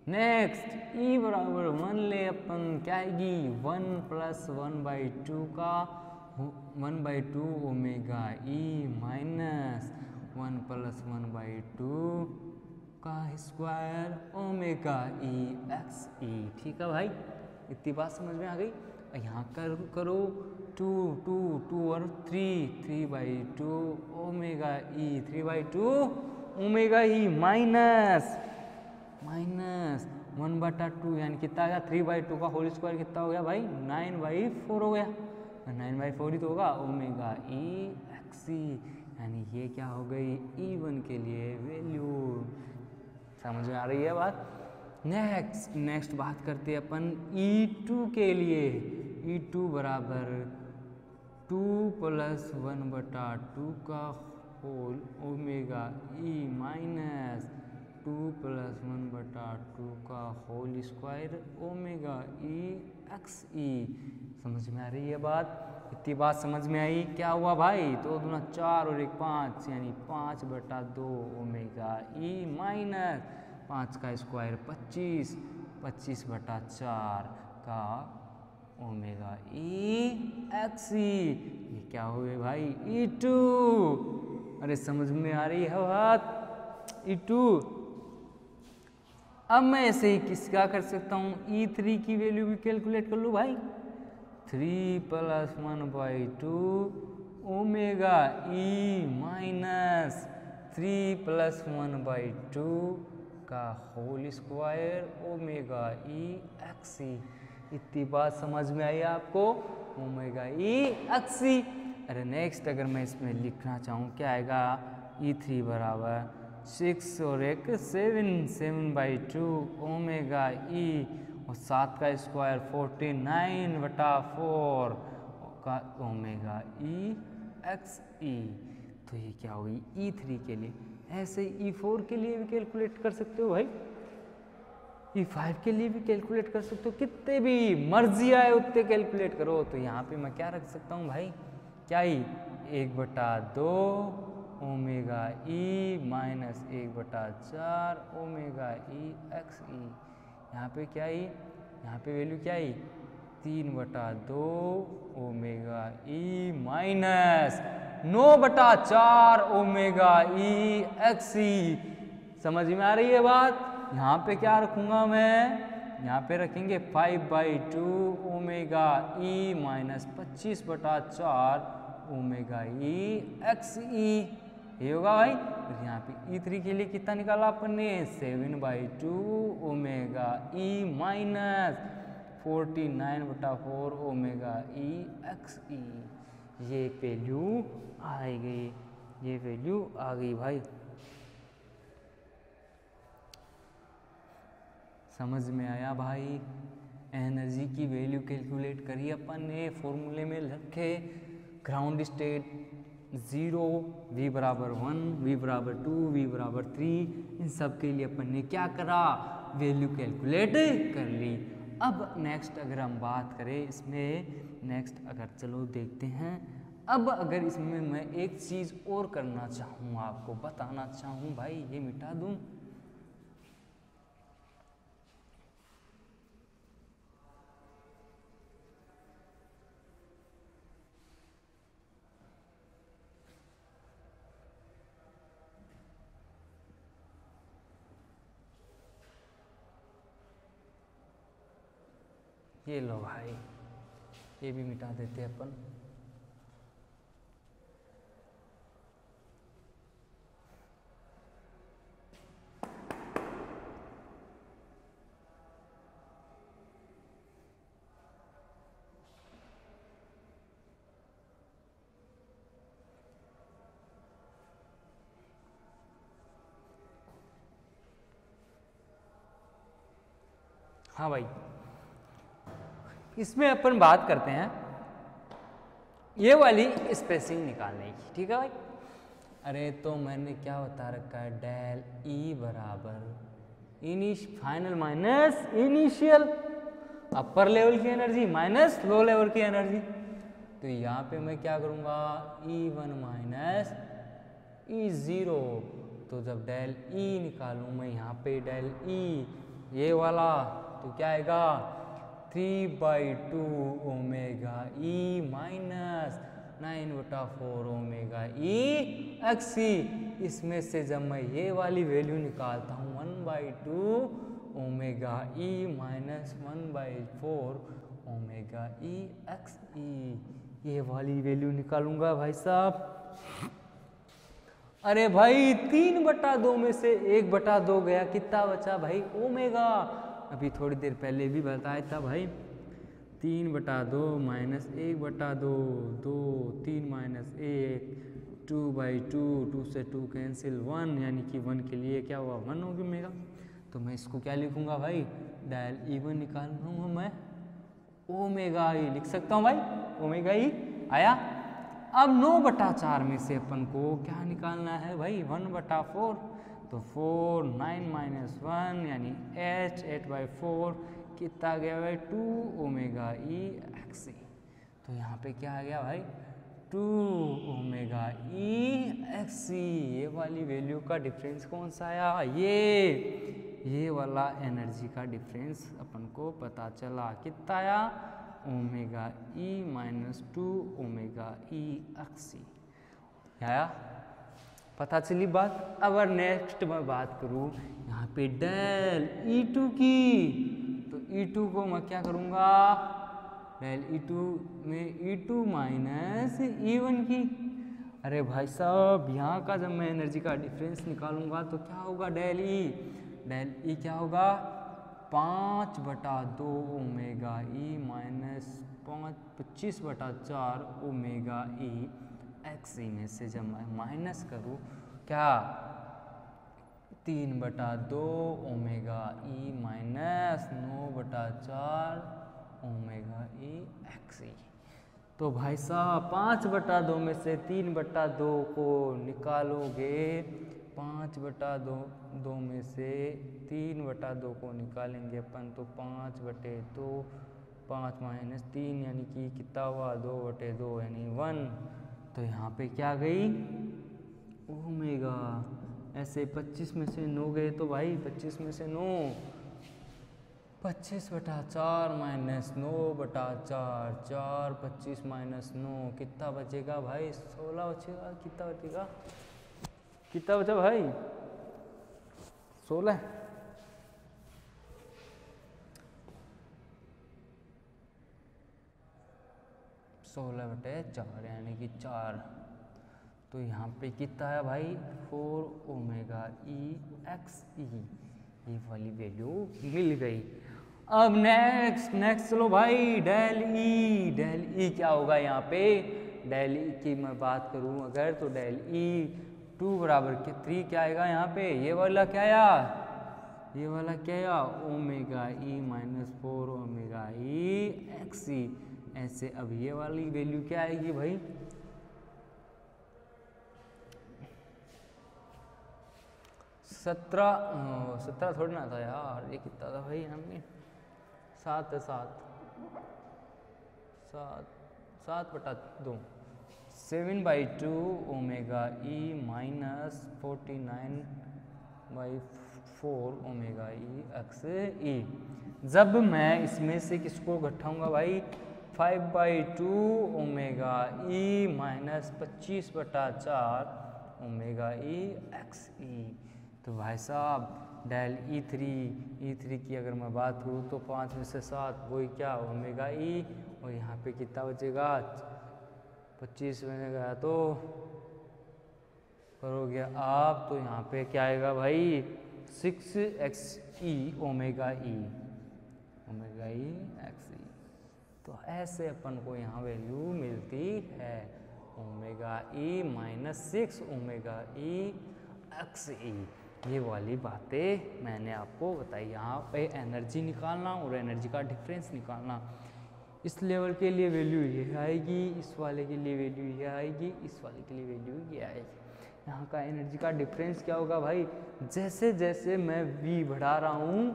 नेक्स्ट ई बराबर 1 ले अपन, क्या आएगी 1 प्लस 1/2 का 1/2 ओमेगा ई माइनस 1 + 1/2 का स्क्वायर ओमेगा ई एक्स ई। ठीक है भाई, इतनी बात समझ में आ गई। यहाँ करो 2 2 2 और 3/2 ओमेगा ई 3/2 ओमेगा ई माइनस 1/2 यानी कितना आ गया 3/2 का होल स्क्वायर कितना हो गया भाई 9/4 हो गया। 9/4 ही तो होगा ओमेगा ई एक्स ई, यानी ये क्या हो गई E1 के लिए वैल्यू। समझ में आ रही है बात। नेक्स्ट बात करते हैं अपन E2 के लिए। E2 बराबर 2 + 1/2 का होल ओमेगा ई माइनस 2 + 1/2 का होल स्क्वायर ओमेगा ई एक्स ई। समझ में आ रही है बात। इतनी बात समझ में आई। क्या हुआ भाई 2 दूना 4 और 1 5 यानी 5/2 ओमेगा ई माइनस 5 का स्क्वायर 25 25/4 का ओमेगा ई एक्स ई। ये क्या हुए भाई E2। अरे समझ में आ रही है बात E2। अब मैं ऐसे ही क्या कर सकता हूँ E3 की वैल्यू भी कैलकुलेट कर लूँ भाई। 3 + 1/2 ओमेगा ई माइनस 3 + 1/2 का होल स्क्वायर ओमेगा ई एक्स ई। इतनी बात समझ में आई आपको ओमेगा ई एक्स ई। अरे नेक्स्ट अगर मैं इसमें लिखना चाहूँ क्या आएगा E3 बराबर 6 और 1 7/2 ओमेगा ई और 7 का स्क्वायर 49/4 का ओमेगा ई एक्स ई। तो ये क्या होगी E3 के लिए। ऐसे E4 के लिए भी कैलकुलेट कर सकते हो भाई, E5 के लिए भी कैलकुलेट कर सकते हो, कितने भी मर्जी आए उतने कैलकुलेट करो। तो यहाँ पे मैं क्या रख सकता हूँ भाई क्या ही 1/2 ओमेगा ई माइनस 1/4 ओमेगा ई एक्स ई। यहाँ पे क्या ही यहाँ पे वैल्यू क्या ही 3/2 ओमेगा ई माइनस 9/4 ओमेगा ई एक्स ई। समझ में आ रही है बात। यहाँ पे क्या रखूँगा मैं यहाँ पे रखेंगे 5/2 ओमेगा ई माइनस 25/4 ओमेगा ई एक्स ई। ये होगा भाई। फिर यहाँ पे E3 के लिए कितना निकाला अपन ने 7/2 ओमेगा ई माइनस 49/4 ओमेगा ई एक्स ई। ये वैल्यू आ गई, ये वैल्यू आ गई भाई। समझ में आया भाई। एनर्जी की वैल्यू कैलकुलेट करी अपन ने, फॉर्मूले में रखे ग्राउंड स्टेट 0 V बराबर 1 V बराबर 2 V बराबर 3 इन सब के लिए अपन ने क्या करा वैल्यू कैलकुलेट कर ली। अब नेक्स्ट अगर हम बात करें इसमें नेक्स्ट अगर चलो देखते हैं। अब अगर इसमें मैं एक चीज़ और करना चाहूँ आपको बताना चाहूँ भाई, ये मिटा दूँ ये लो भाई, ये भी मिटा देते हैं अपन। हाँ भाई, इसमें अपन बात करते हैं ये वाली स्पेसिंग निकालने की। ठीक है भाई। अरे तो मैंने क्या बता रखा है डेल ई बराबर final minus initial, upper level की एनर्जी माइनस लो लेवल की एनर्जी। तो यहाँ पे मैं क्या करूँगा E1 माइनस E0। तो जब डेल ई निकालूँ मैं यहाँ पे डेल ई ये वाला तो क्या आएगा 3/2 ओमेगा ई माइनस 9/4 ओमेगा ई एक्स ई। इसमें से जब मैं ये वाली वैल्यू निकालता हूँ 1/2 ओमेगा ई माइनस 1/4 ओमेगा ई एक्स ई, ये वाली वैल्यू निकालूंगा भाई साहब। अरे भाई 3/2 में से 1/2 गया, कितना बचा भाई? ओमेगा। अभी थोड़ी देर पहले भी बताया था भाई, 3/2 माइनस 1/2, 2, 3 माइनस 1, 2/2, 2 से 2 कैंसिल 1, यानी कि 1 के लिए क्या हुआ? 1 होगी ओमेगा। तो मैं इसको क्या लिखूंगा भाई? डायल E1 निकाल रहा हूँ मैं, ओमेगा ई लिख सकता हूँ भाई, ओमेगा ई आया। अब 9/4 में से अपन को क्या निकालना है भाई? 1/4, तो 4, 9 माइनस 1 यानी 8/4, कितना गया भाई? 2 ओमेगा ई एक्स ई। तो यहाँ पे क्या आ गया भाई? 2 ओमेगा ई एक्स ई। ये वाली वैल्यू का डिफरेंस कौन सा आया? ये वाला एनर्जी का डिफरेंस अपन को पता चला, कितना आया? ओमेगा ई माइनस 2 ओमेगा ई एक्स ई आया। पता चली बात। अब नेक्स्ट मैं बात करूँ यहाँ पे डेल E2 की, तो E2 को मैं क्या करूँगा? डेल E2 में E2 माइनस E1 की। अरे भाई साहब, यहाँ का जब मैं एनर्जी का डिफरेंस निकालूंगा तो क्या होगा? डेल ई क्या होगा? 5/2 ओमेगा ई माइनस 25/4 ओमेगा ई एक्स ई में से जब मैं माइनस करूँ क्या? 3/2 ओमेगा ई माइनस 9/4 ओमेगा ई एक्स ई। तो भाई साहब 5/2 में से 3/2 को निकालोगे, 5/2 में से 3/2 को निकालेंगे अपन तो 5/2, 5 माइनस 3 यानी कि कितना हुआ? 2/2 यानी 1। तो यहाँ पे क्या गई? ओमेगा। ऐसे 25 में से 9 गए तो भाई 25 में से 9, 25/4 माइनस 9/4, 4, 25 माइनस 9, कितना बचेगा भाई? 16 बचेगा। कितना बचेगा? कितना बचा भाई? 16। 16/4 यानी कि 4। तो यहाँ पे कितना है भाई? 4 ओमेगा ई एक्स ई। ये वाली वैल्यू मिल गई। अब नेक्स्ट चलो भाई, डेल ई क्या होगा यहाँ पे? डेल ई की मैं बात करूँ अगर, तो डेल ई 2 बराबर के 3 क्या आएगा यहाँ पे? ये वाला क्या आया? ये वाला क्या आया? ओमेगा ई माइनस 4 ओमेगा ई एक्स ई। ऐसे अब ये वाली वैल्यू क्या आएगी भाई? 17 थोड़ी ना था यार, ये कितना था भाई? हमें 7 7/2, 7/2 ओमेगा ई माइनस 49/4 ओमेगा ई एक्स ई। जब मैं इसमें से किसको घटाऊंगा भाई? 5/2 ओमेगा ई माइनस 25/4 ओमेगा ई एक्स ई। तो भाई साहब डेल E3 की अगर मैं बात करूँ तो 5 में से 7 वही क्या? ओमेगा ई। और यहाँ पे कितना बचेगा? 25 में गया तो करोगे आप, तो यहाँ पे क्या आएगा भाई? 6xe ओमेगा ई एक्स ई। तो ऐसे अपन को यहाँ वैल्यू मिलती है, ओमेगा ई माइनस 6 ओमेगा ई एक्स ई। ये वाली बातें मैंने आपको बताई। यहाँ पे एनर्जी निकालना और एनर्जी का डिफरेंस निकालना। इस लेवल के लिए वैल्यू ये आएगी, इस वाले के लिए वैल्यू ये आएगी, इस वाले के लिए वैल्यू ये आएगी। यहाँ का एनर्जी का डिफरेंस क्या होगा भाई? जैसे जैसे मैं V बढ़ा रहा हूँ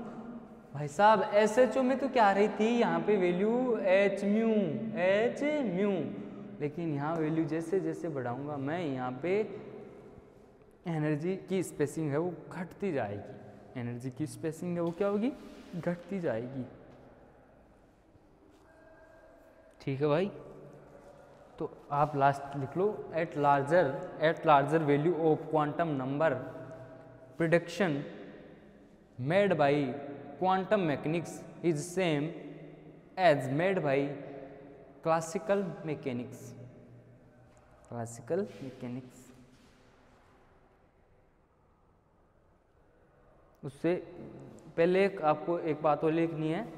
भाई साहब, SHO में तो क्या आ रही थी यहाँ पे वैल्यू? h mu. लेकिन यहाँ वैल्यू जैसे जैसे बढ़ाऊँगा मैं, यहाँ पे एनर्जी की स्पेसिंग है वो घटती जाएगी। एनर्जी की स्पेसिंग है वो क्या होगी? घटती जाएगी। ठीक है भाई। तो आप लास्ट लिख लो, at larger value of quantum number prediction made by quantum mechanics is same as made by classical mechanics. उससे पहले आपको एक बात और लिखनी है,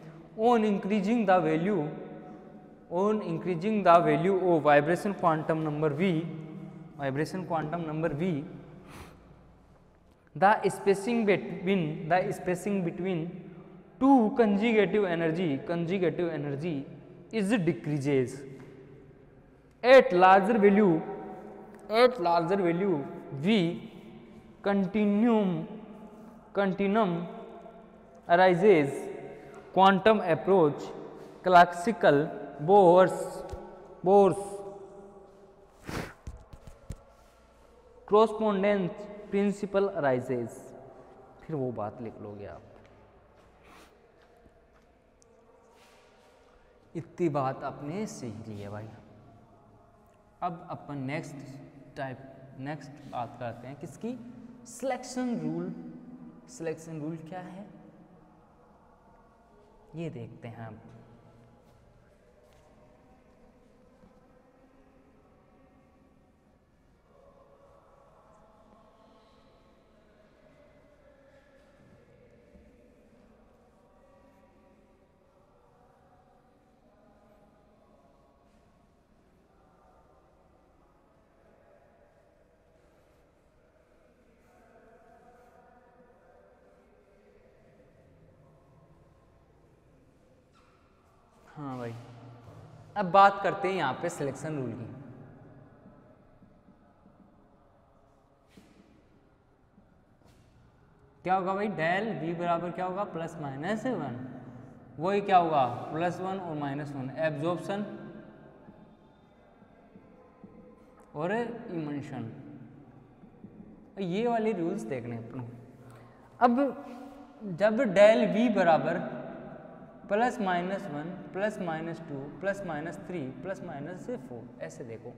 on increasing the value of vibration quantum number V, the spacing between two conjugative energy is decreases. At larger value V, continuum arises. Quantum approach, classical Bohr's correspondence principle arises। फिर वो बात लिख लोगे आप। इतनी बात आपने सीख ली है भाई। अब अपन नेक्स्ट बात करते हैं किसकी, सिलेक्शन रूल क्या है ये देखते हैं अब। हाँ भाई, अब बात करते हैं यहाँ पे सिलेक्शन रूल की। क्या होगा भाई, डेल V बराबर क्या होगा, +- 1, वही क्या होगा +1 और -1, एब्जॉर्प्शन और इमल्शन। ये वाले रूल्स देखने अपन। अब जब डेल V बराबर +- 1 +- 2 +- 3 +- 4, ऐसे देखो,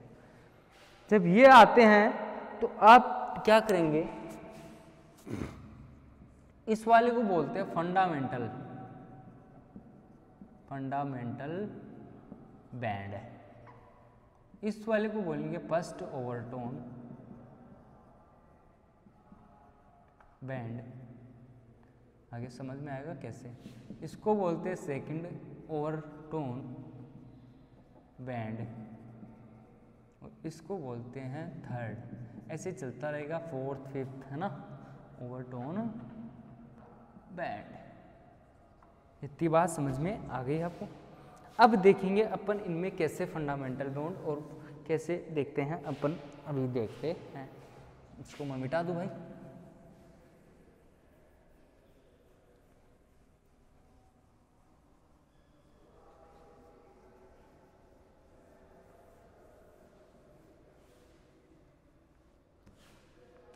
जब ये आते हैं तो आप क्या करेंगे, इस वाले को बोलते हैं फंडामेंटल बैंड, इस वाले को बोलेंगे फर्स्ट ओवरटोन बैंड। आगे समझ में आएगा कैसे। इसको बोलते हैं सेकंड ओवरटोन बैंड और इसको बोलते हैं थर्ड। ऐसे चलता रहेगा, फोर्थ फिफ्थ, है ना, ओवरटोन बैंड। इतनी बात समझ में आ गई आपको। अब देखेंगे अपन इनमें कैसे फंडामेंटल बॉन्ड और कैसे देखते हैं अपन, अभी देखते हैं। इसको मैं मिटा दूं भाई।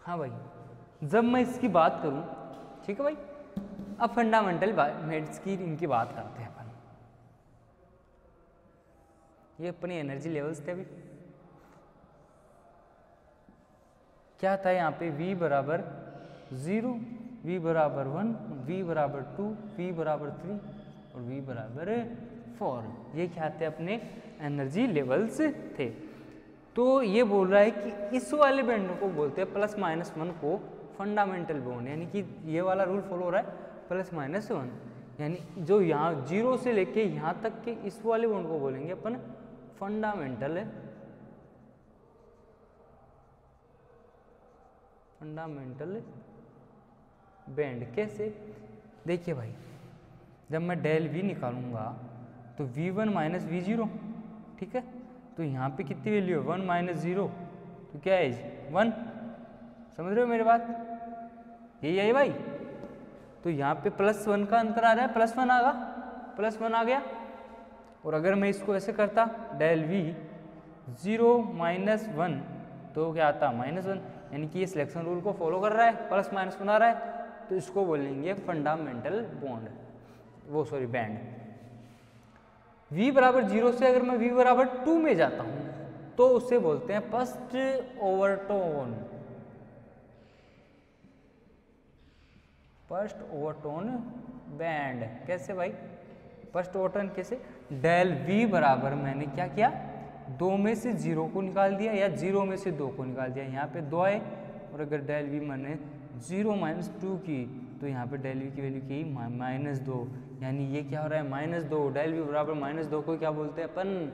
हाँ भाई, जब मैं इसकी बात करूं, ठीक है भाई, अब फंडामेंटल मेड्स की इनकी बात करते हैं अपन। ये अपनी एनर्जी लेवल्स थे अभी। क्या था यहाँ पे, V बराबर 0, V बराबर 1, V बराबर 2, V बराबर 3 और V बराबर 4। ये क्या थे, अपने एनर्जी लेवल्स थे। तो ये बोल रहा है कि इस वाले बैंड को बोलते हैं +- 1 को फंडामेंटल बॉन्ड, यानी कि ये वाला रूल फॉलो हो रहा है +- 1, यानी जो यहाँ 0 से लेके यहाँ तक के इस वाले बॉन्ड को बोलेंगे अपन फंडामेंटल बैंड। कैसे, देखिए भाई, जब मैं डेल V निकालूंगा तो V1 - V0, ठीक है, तो यहाँ पे कितनी वैल्यू है, 1 - 0, तो क्या है 1। समझ रहे हो मेरी बात, यही है भाई। तो यहाँ पे +1 का अंतर आ रहा है, +1 आगा, +1 आ गया। और अगर मैं इसको ऐसे करता, डेल V 0 - 1, तो क्या आता -1, यानी कि ये सिलेक्शन रूल को फॉलो कर रहा है, +- बना रहा है, तो इसको बोलेंगे फंडामेंटल बॉन्ड, बैंड। V बराबर 0 से अगर मैं V बराबर 2 में जाता हूँ तो उसे बोलते हैं first overtone. First overtone band. कैसे भाई फर्स्ट ओवरटोन कैसे? डेल वी बराबर मैंने क्या किया, 2 में से 0 को निकाल दिया या 0 में से 2 को निकाल दिया। यहाँ पे 2 आए और अगर डेल वी मैंने 0 माइनस 2 की तो यहाँ पे डेल वी की वैल्यू की -2, यानी ये क्या हो रहा है -2। डेल वी बराबर -2 को क्या बोलते हैं अपन?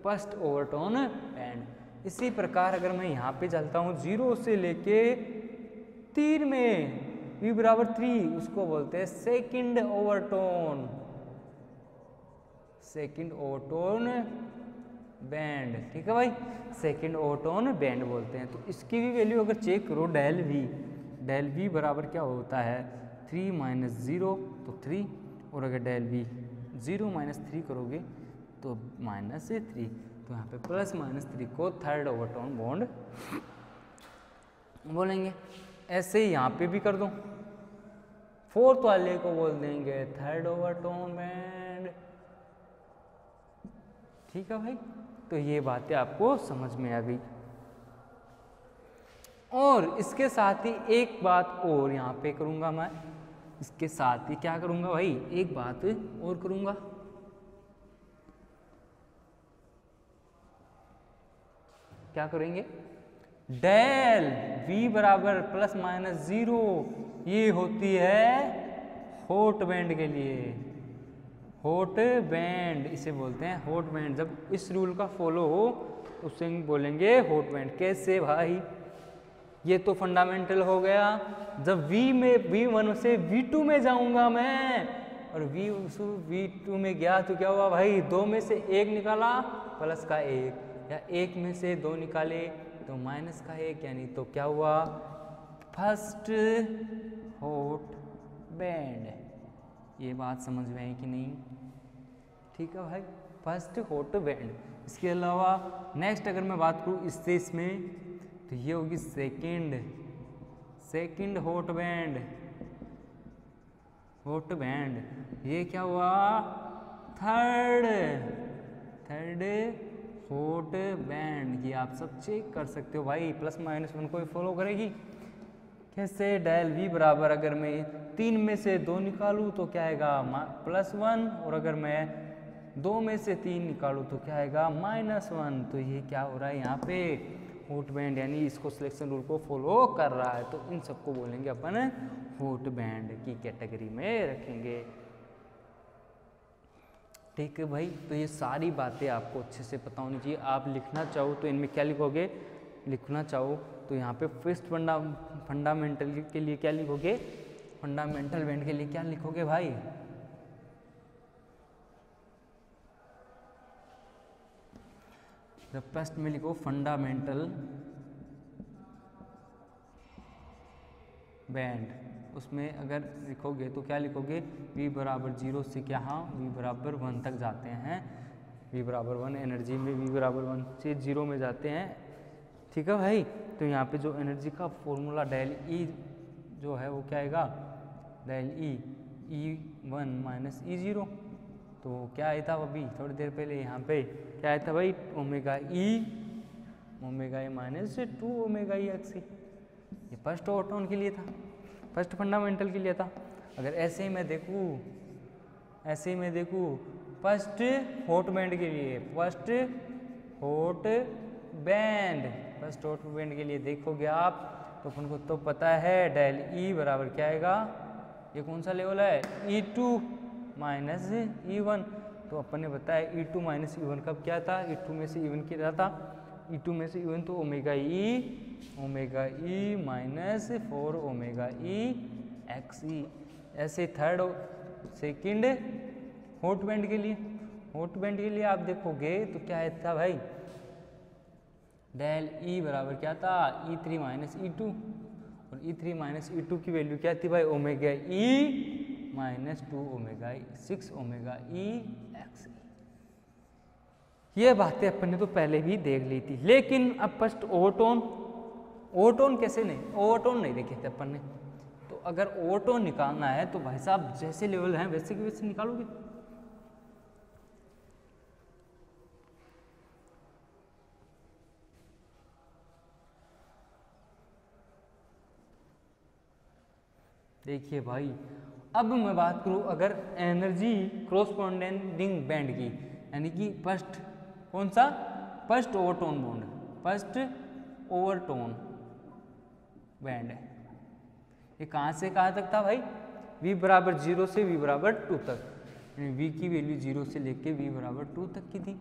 First overtone band. इसी प्रकार अगर मैं यहाँ पे चलता हूँ 0 से लेके 3 में v बराबर 3, उसको बोलते हैं second overtone. Second overtone band. ठीक है भाई, सेकंड ओवरटोन बैंड बोलते हैं। तो इसकी भी वैल्यू अगर चेक करो डेल वी बराबर क्या होता है 3 माइनस 0 तो 3, और अगर डेल वी 0 माइनस 3 करोगे तो -3, तो यहाँ पे +-3 को थर्ड ओवरटोन बॉन्ड बोलेंगे। ऐसे ही यहाँ पे भी कर दो, फोर्थ वाले को बोल देंगे थर्ड ओवरटोन बैंड। ठीक है भाई, तो ये बातें आपको समझ में आ गई। और इसके साथ ही एक बात और यहाँ पे करूँगा मैं, इसके साथ ही क्या करूँगा भाई, एक बात और करूँगा। क्या करेंगे? डेल v बराबर ±0, ये होती है हॉट बैंड के लिए। हॉट बैंड इसे बोलते हैं, हॉट बैंड। जब इस रूल का फॉलो हो उसे बोलेंगे हॉट बैंड। कैसे भाई? ये तो फंडामेंटल हो गया। जब V1 से V2 में जाऊंगा मैं, और V2 में गया तो क्या हुआ भाई, 2 में से 1 निकाला प्लस का 1, या 1 में से 2 निकाले तो माइनस का 1, यानी तो क्या हुआ फर्स्ट हॉट बैंड। ये बात समझ में आई कि नहीं? ठीक है भाई, फर्स्ट हॉट बैंड। इसके अलावा नेक्स्ट अगर मैं बात करूँ इससे इसमें, तो ये होगी second hot band. Hot band ये क्या हुआ थर्ड हॉट बैंड। ये आप सब चेक कर सकते हो भाई, +-1 को फॉलो करेगी। कैसे? डेल वी बराबर अगर मैं 3 में से 2 निकालूं तो क्या आएगा +1, और अगर मैं 2 में से 3 निकालूं तो क्या आएगा -1। तो ये क्या हो रहा है यहाँ पे हॉट बैंड, यानी इसको सिलेक्शन रूल को फॉलो कर रहा है। तो इन सबको बोलेंगे अपन हॉट बैंड की कैटेगरी में रखेंगे। ठीक है भाई, तो ये सारी बातें आपको अच्छे से पता होनी चाहिए। आप लिखना चाहो तो इनमें क्या लिखोगे, लिखना चाहो तो यहाँ पे फर्स्ट फंडामेंटल के लिए क्या लिखोगे, फंडामेंटल बैंड के लिए क्या लिखोगे भाई, जब फर्स्ट में लिखो फंडामेंटल बैंड, उसमें अगर लिखोगे तो क्या लिखोगे, v बराबर 0 से क्या, हाँ v बराबर 1 तक जाते हैं। v बराबर 1 एनर्जी में v बराबर 1 से 0 में जाते हैं। ठीक है भाई, तो यहाँ पे जो एनर्जी का फॉर्मूला डेल ई जो है वो क्या आएगा, डेल E1 माइनस E0। तो क्या आया था अभी थोड़ी देर पहले यहाँ पे क्या आया था भाई, omega A minus 2 omega E x. ये फर्स्ट ऑटोन के लिए था, फर्स्ट फंडामेंटल के लिए था। अगर ऐसे ही मैं देखूँ फर्स्ट हॉट बैंड के लिए, फर्स्ट हॉट बैंड के लिए देखोगे आप तो अपन को तो पता है डेल ई बराबर क्या आएगा, ये कौन सा लेवल है, E2 माइनस E1। तो अपन ने बताया E2 माइनस E1 कब क्या था, E2 में से E1 क्या था, E2 में से E1 तो ओमेगा ई माइनस 4 ओमेगा ई एक्स ई। ऐसे थर्ड सेकंड हॉट बैंड के लिए आप देखोगे तो क्या था भाई, डेल ई बराबर क्या था, E3 माइनस E2, और E3 माइनस E2 की वैल्यू क्या थी भाई, ओमेगा ई माइनस 2 ओमेगा 6 ओमेगा ई एक्स। ये बातें अपन ने तो पहले भी देख ली थी। लेकिन अब फर्स्ट ओवरटोन कैसे नहीं, ओवरटोन नहीं देखे थे अपन ने। तो अगर ओवरटोन निकालना है तो भाई साहब जैसे लेवल हैं वैसे के वैसे निकालोगे। देखिए भाई, अब मैं बात करूँ अगर एनर्जी क्रॉसपोंडेंटिंग बैंड की, यानी कि फर्स्ट कौन सा, first overtone bond, first overtone band है, ये कहाँ से कहाँ तक था भाई, v बराबर 0 से v बराबर 2 तक, यानी v की वैल्यू 0 से लेके v बराबर 2 तक की थी।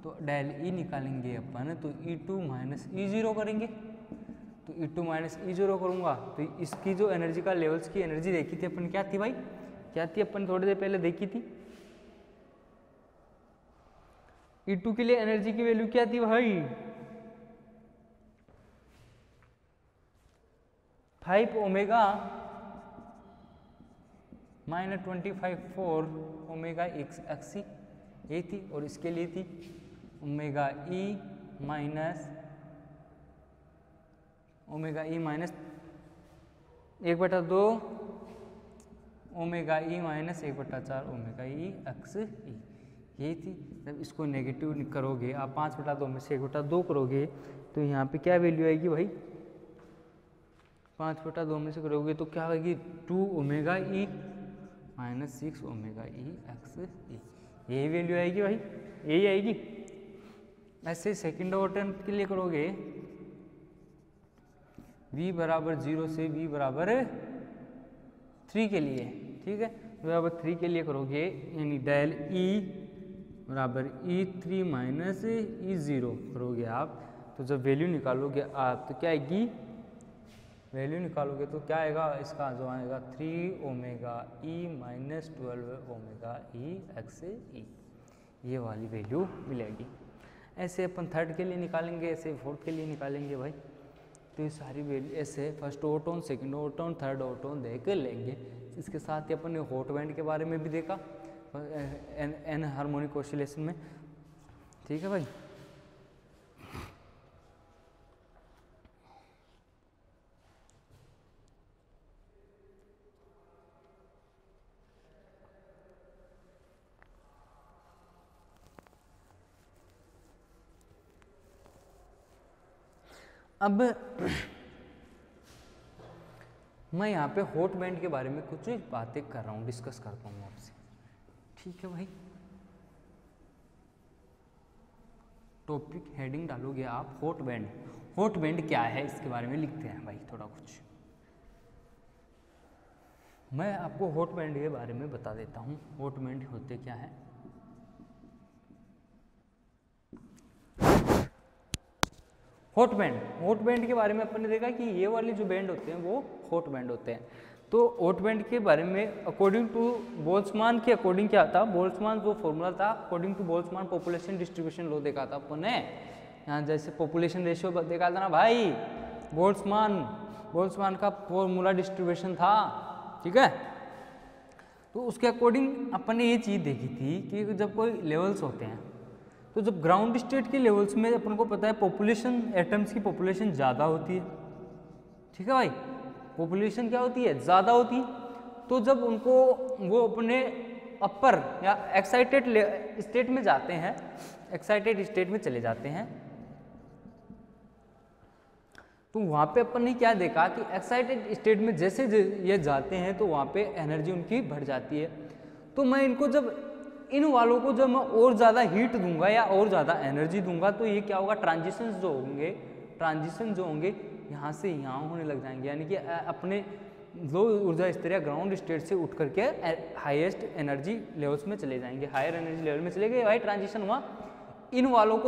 तो डेल ई निकालेंगे अपन, तो E2 माइनस E0 करेंगे, तो E2 माइनस E0 करूँगा तो इसकी जो एनर्जी का लेवल्स की एनर्जी देखी थी अपन, क्या थी भाई, क्या थी अपन थोड़ी देर पहले देखी थी, E2 के लिए एनर्जी की वैल्यू क्या थी भाई, 5 ओमेगा माइनस 25 ओमेगा एक्सी ये थी, और इसके लिए थी omega E minus 1/2 omega E minus 1/4 omega ई एक्स ई, यही थी। जब इसको नेगेटिव करोगे आप 5/2 में से 1/2 करोगे तो यहाँ पे क्या वैल्यू आएगी भाई, 5/2 में से करोगे तो क्या आएगी 2 ओमेगा ई माइनस 6 ओमेगा ई एक्स ई, यही वैल्यू आएगी भाई, यही आएगी। ऐसे सेकेंड ऑर्डर के लिए करोगे v बराबर 0 से v बराबर 3 के लिए, ठीक है, बराबर 3 के लिए करोगे, यानी डेल E बराबर E3 माइनस E0 करोगे आप, तो जब वैल्यू निकालोगे आप तो क्या आएगी, वैल्यू निकालोगे तो क्या आएगा, इसका जो आएगा 3 ओमेगा ई माइनस 12 ओमेगा ई एक्स ई, ये वाली वैल्यू मिलेगी। ऐसे अपन थर्ड के लिए निकालेंगे, ऐसे फोर्थ के लिए निकालेंगे भाई, तो ये सारी वैल्यू ऐसे first overtone, second overtone, third overtone देख लेंगे। इसके साथ ही अपन ने हॉट बैंड के बारे में भी देखा एन हार्मोनिक ऑसिलेशन में, ठीक है भाई। अब मैं यहाँ पे हॉट बैंड के बारे में कुछ बातें कर रहा हूँ, डिस्कस करता हूँ आपसे, ठीक है भाई। टॉपिक हेडिंग डालोगे आप हॉट बैंड, हॉट बैंड क्या है इसके बारे में लिखते हैं भाई थोड़ा कुछ। मैं आपको हॉट बैंड के बारे में बता देता हूँ, हॉट बैंड होते क्या है। हॉट बैंड के बारे में अपन ने देखा कि ये वाले जो बैंड होते हैं वो हॉट बैंड होते हैं। तो हॉट बैंड के बारे में अकॉर्डिंग टू बोल्ट्जमान के अकॉर्डिंग क्या था, बोल्ट्जमान जो फॉर्मूला था, according to Boltzmann population distribution law देखा था अपन ने, यहाँ जैसे पॉपुलेशन रेशियो देखा था ना भाई, बोल्ट्जमान का फॉर्मूला डिस्ट्रीब्यूशन था, ठीक है। तो उसके अकॉर्डिंग अपन ने ये चीज़ देखी थी कि जब कोई लेवल्स होते हैं, तो जब ग्राउंड स्टेट के लेवल्स में अपन को पता है पॉपुलेशन, एटम्स की पॉपुलेशन ज़्यादा होती है, ठीक है भाई, पॉपुलेशन क्या होती है, ज़्यादा होती है। तो जब उनको वो अपने अपर या एक्साइटेड स्टेट में जाते हैं, एक्साइटेड स्टेट में चले जाते हैं, तो वहाँ पे अपन ने क्या देखा कि एक्साइटेड स्टेट में जैसे ये जाते हैं तो वहाँ पे एनर्जी उनकी बढ़ जाती है। तो मैं इनको जब इन वालों को जब मैं और ज़्यादा हीट दूंगा या और ज़्यादा एनर्जी दूंगा तो ये क्या होगा, ट्रांजिशन जो होंगे यहाँ से यहाँ होने लग जाएंगे, यानी कि अपने लो ऊर्जा स्तर या ग्राउंड स्टेट से उठ करके हाईएस्ट एनर्जी लेवल्स में चले जाएंगे, हायर एनर्जी लेवल में चले गए भाई, ट्रांजिशन हुआ। इन वालों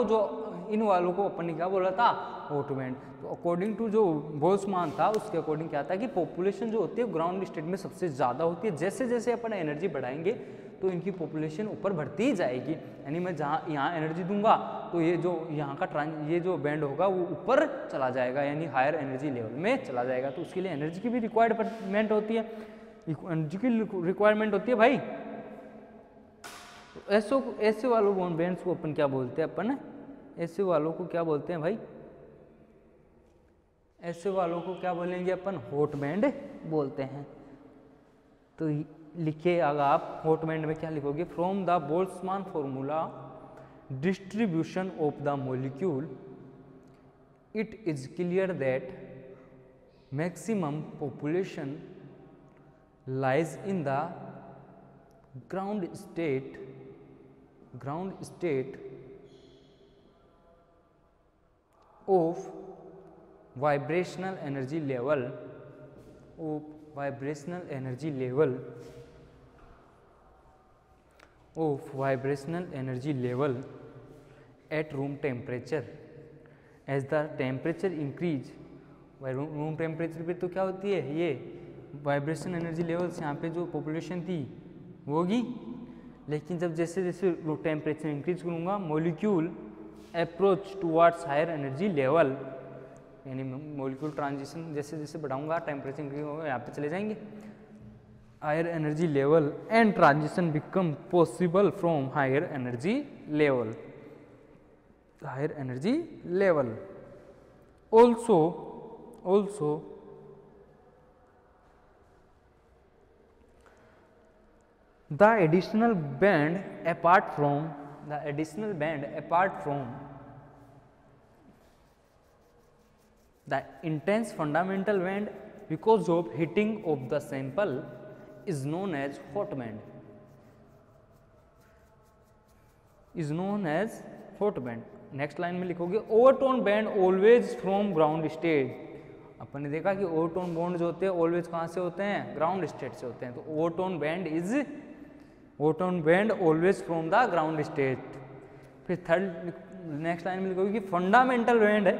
को अपन ने क्या बोला था, हॉट बैंड। तो अकॉर्डिंग टू जो बोल्ट्जमान था उसके अकॉर्डिंग क्या था कि पॉपुलेशन जो होती है ग्राउंड स्टेट में सबसे ज़्यादा होती है, जैसे जैसे अपन एनर्जी बढ़ाएंगे तो इनकी पॉपुलेशन ऊपर बढ़ती ही जाएगी, यानी मैं जहाँ यहाँ एनर्जी दूंगा तो ये जो यहाँ का ये जो बैंड होगा वो ऊपर चला जाएगा, यानी हायर एनर्जी लेवल में चला जाएगा। तो उसके लिए एनर्जी की भी रिक्वायरमेंट होती है, एनर्जी की रिक्वायरमेंट होती है भाई। ऐसे वालों बैंड्स को अपन क्या बोलते हैं, अपन ऐसे वालों को क्या बोलते हैं भाई, ऐसे वालों को क्या बोलेंगे अपन, हॉट बैंड बोलते हैं। तो लिखिए अगर आप हॉट बैंड में क्या लिखोगे, from the Boltzmann formula distribution of the molecule it is clear that maximum population lies in the ground state of vibrational energy level at room temperature. As the temperature increase, room temperature पे तो क्या होती है, ये vibration energy levels यहाँ पे जो population थी वो होगी, लेकिन जब जैसे जैसे टेम्परेचर इंक्रीज करूँगा molecule approach towards higher energy level, यानी मॉलिक्यूल ट्रांजिशन जैसे जैसे बढ़ाऊंगा टेम्परेचर इंक्रीज होगा, यहाँ पे चले जाएंगे higher energy level and transition become possible from higher energy level. Also the additional band apart from the intense fundamental band because of heating of the sample is known as hot band. Next line में लिखोगे overtone band always from ground state. अपन ने देखा कि overtone bond जो होते हैं always कहाँ से होते हैं, ग्राउंड स्टेट से होते हैं. तो overtone band always from the ground state. फिर थर्ड नेक्स्ट लाइन में लिखोगे कि फंडामेंटल बैंड है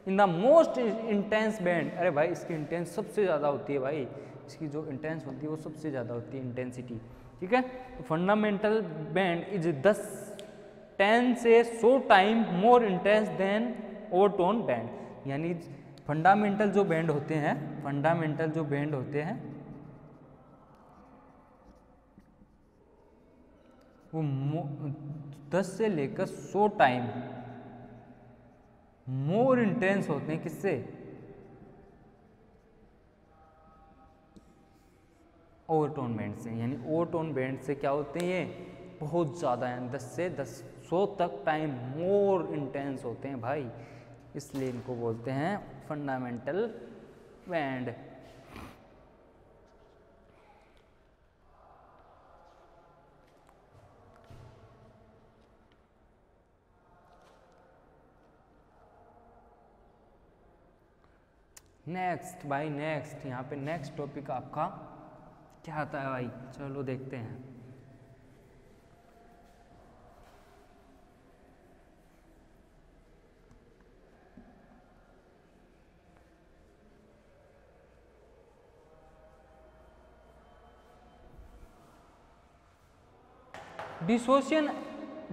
in the most intense band. अरे भाई इसकी इंटेंस सबसे ज़्यादा होती है भाई, इसकी जो इंटेंस होती है वो सबसे ज़्यादा होती है इंटेंसिटी. ठीक है, तो फंडामेंटल बैंड इज 10 से 100 time more intense then overtone band. यानी फंडामेंटल जो बैंड होते हैं वो 10 से लेकर 100 टाइम मोर इंटेंस होते हैं. किससे? ओवरटोन बैंड से. यानी ओवरटोन बैंड से क्या होते हैं, ये बहुत ज़्यादा है, 10 से 100 तक टाइम मोर इंटेंस होते हैं भाई, इसलिए इनको बोलते हैं फंडामेंटल बैंड. नेक्स्ट भाई, नेक्स्ट यहाँ पे नेक्स्ट टॉपिक आपका क्या आता है भाई, चलो देखते हैं.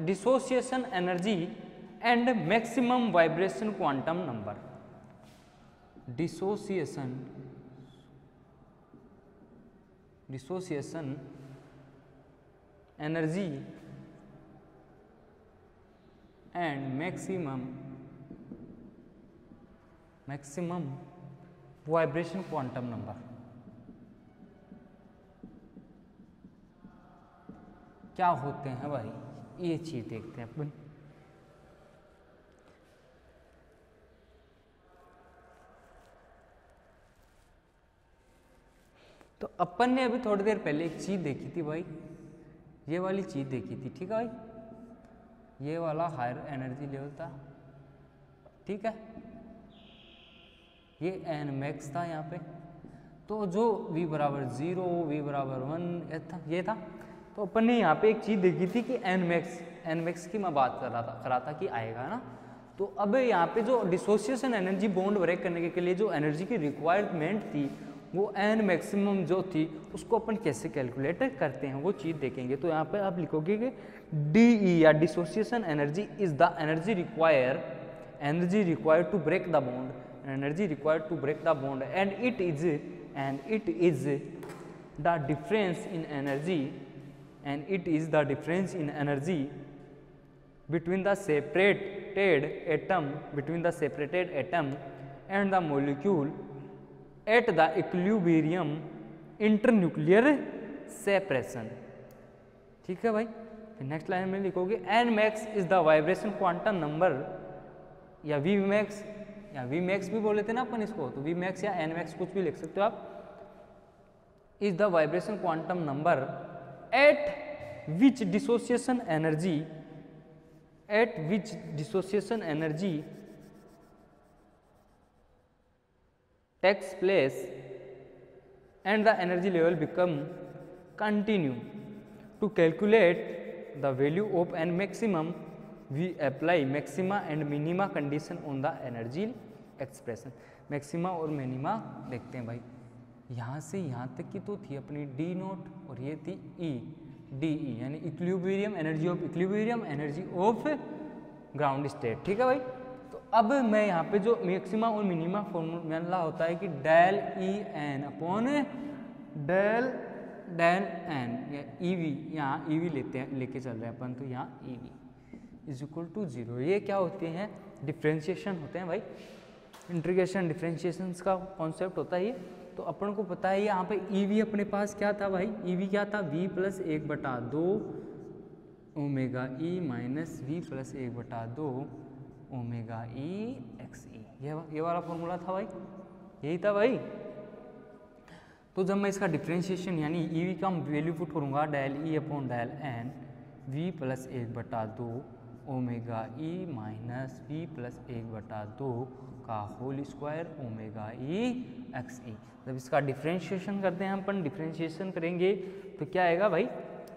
Dissociation energy and maximum vibration quantum number. Dissociation energy and maximum vibration quantum number. क्या होते हैं भाई, ये चीज देखते हैं अपन. तो अपन ने अभी थोड़ी देर पहले एक चीज देखी थी भाई, ये वाली चीज देखी थी. ठीक है भाई, ये वाला हायर एनर्जी लेवल था. ठीक है, ये एन मैक्स था यहाँ पे. तो जो v बराबर 0, v बराबर 1 ये था. तो अपन ने यहाँ पे एक चीज़ देखी थी कि एन मैक्स की मैं बात कर रहा था कि आएगा ना. तो अब यहाँ पे जो डिसोसिएशन एनर्जी बॉन्ड ब्रेक करने के लिए जो एनर्जी की रिक्वायरमेंट थी वो एन मैक्सिमम जो थी उसको अपन कैसे कैलकुलेट करते हैं वो चीज़ देखेंगे. तो यहाँ पे आप लिखोगे कि DE या dissociation energy is the energy required to break the bond, and it is the difference in energy between the separated atom and the molecule at the equilibrium internuclear separation. ठीक है भाई. नेक्स्ट लाइन में लिखोगे n max is the vibration quantum number, या v max भी बोले थे ना अपन इसको, तो वी मैक्स या एन मैक्स कुछ भी लिख सकते हो आप. Is the vibration quantum number at which dissociation energy takes place and the energy level become continue. To calculate the value of n maximum, we apply maxima and minima condition on the energy expression. maxima और minima देखते हैं भाई, यहाँ से यहाँ तक की तो थी अपनी d नोट और ये थी E डी ई यानी equilibrium energy of ground state. ठीक है भाई, तो अब मैं यहाँ पे जो मैक्सिमा और मिनिमा फॉर्मूला होता है कि del E n upon del n या ई वी, यहाँ ई वी लेके चल रहे हैं अपन, तो यहाँ E v is equal to 0। ये क्या होते हैं, डिफ्रेंशिएशन होते हैं भाई, इंटीग्रेशन डिफ्रेंशिएशन का कॉन्सेप्ट होता है ये। तो अपन को पता है यहाँ पे ई वी अपने पास क्या था भाई, ई वी क्या था, v plus 1/2 omega E minus we plus 1/2 omega E x e, ये वाला फॉर्मूला था भाई, यही था भाई। तो जब मैं इसका डिफ्रेंशिएशन यानी ई वी का वैल्यू पुट करूँगा del E upon del n v plus 1/2 omega E minus we plus 1/2 का होल स्क्वायर ओमेगा ई एक्स ई। जब इसका डिफ्रेंशिएशन करते हैं अपन, डिफ्रेंशिएशन करेंगे तो क्या आएगा भाई,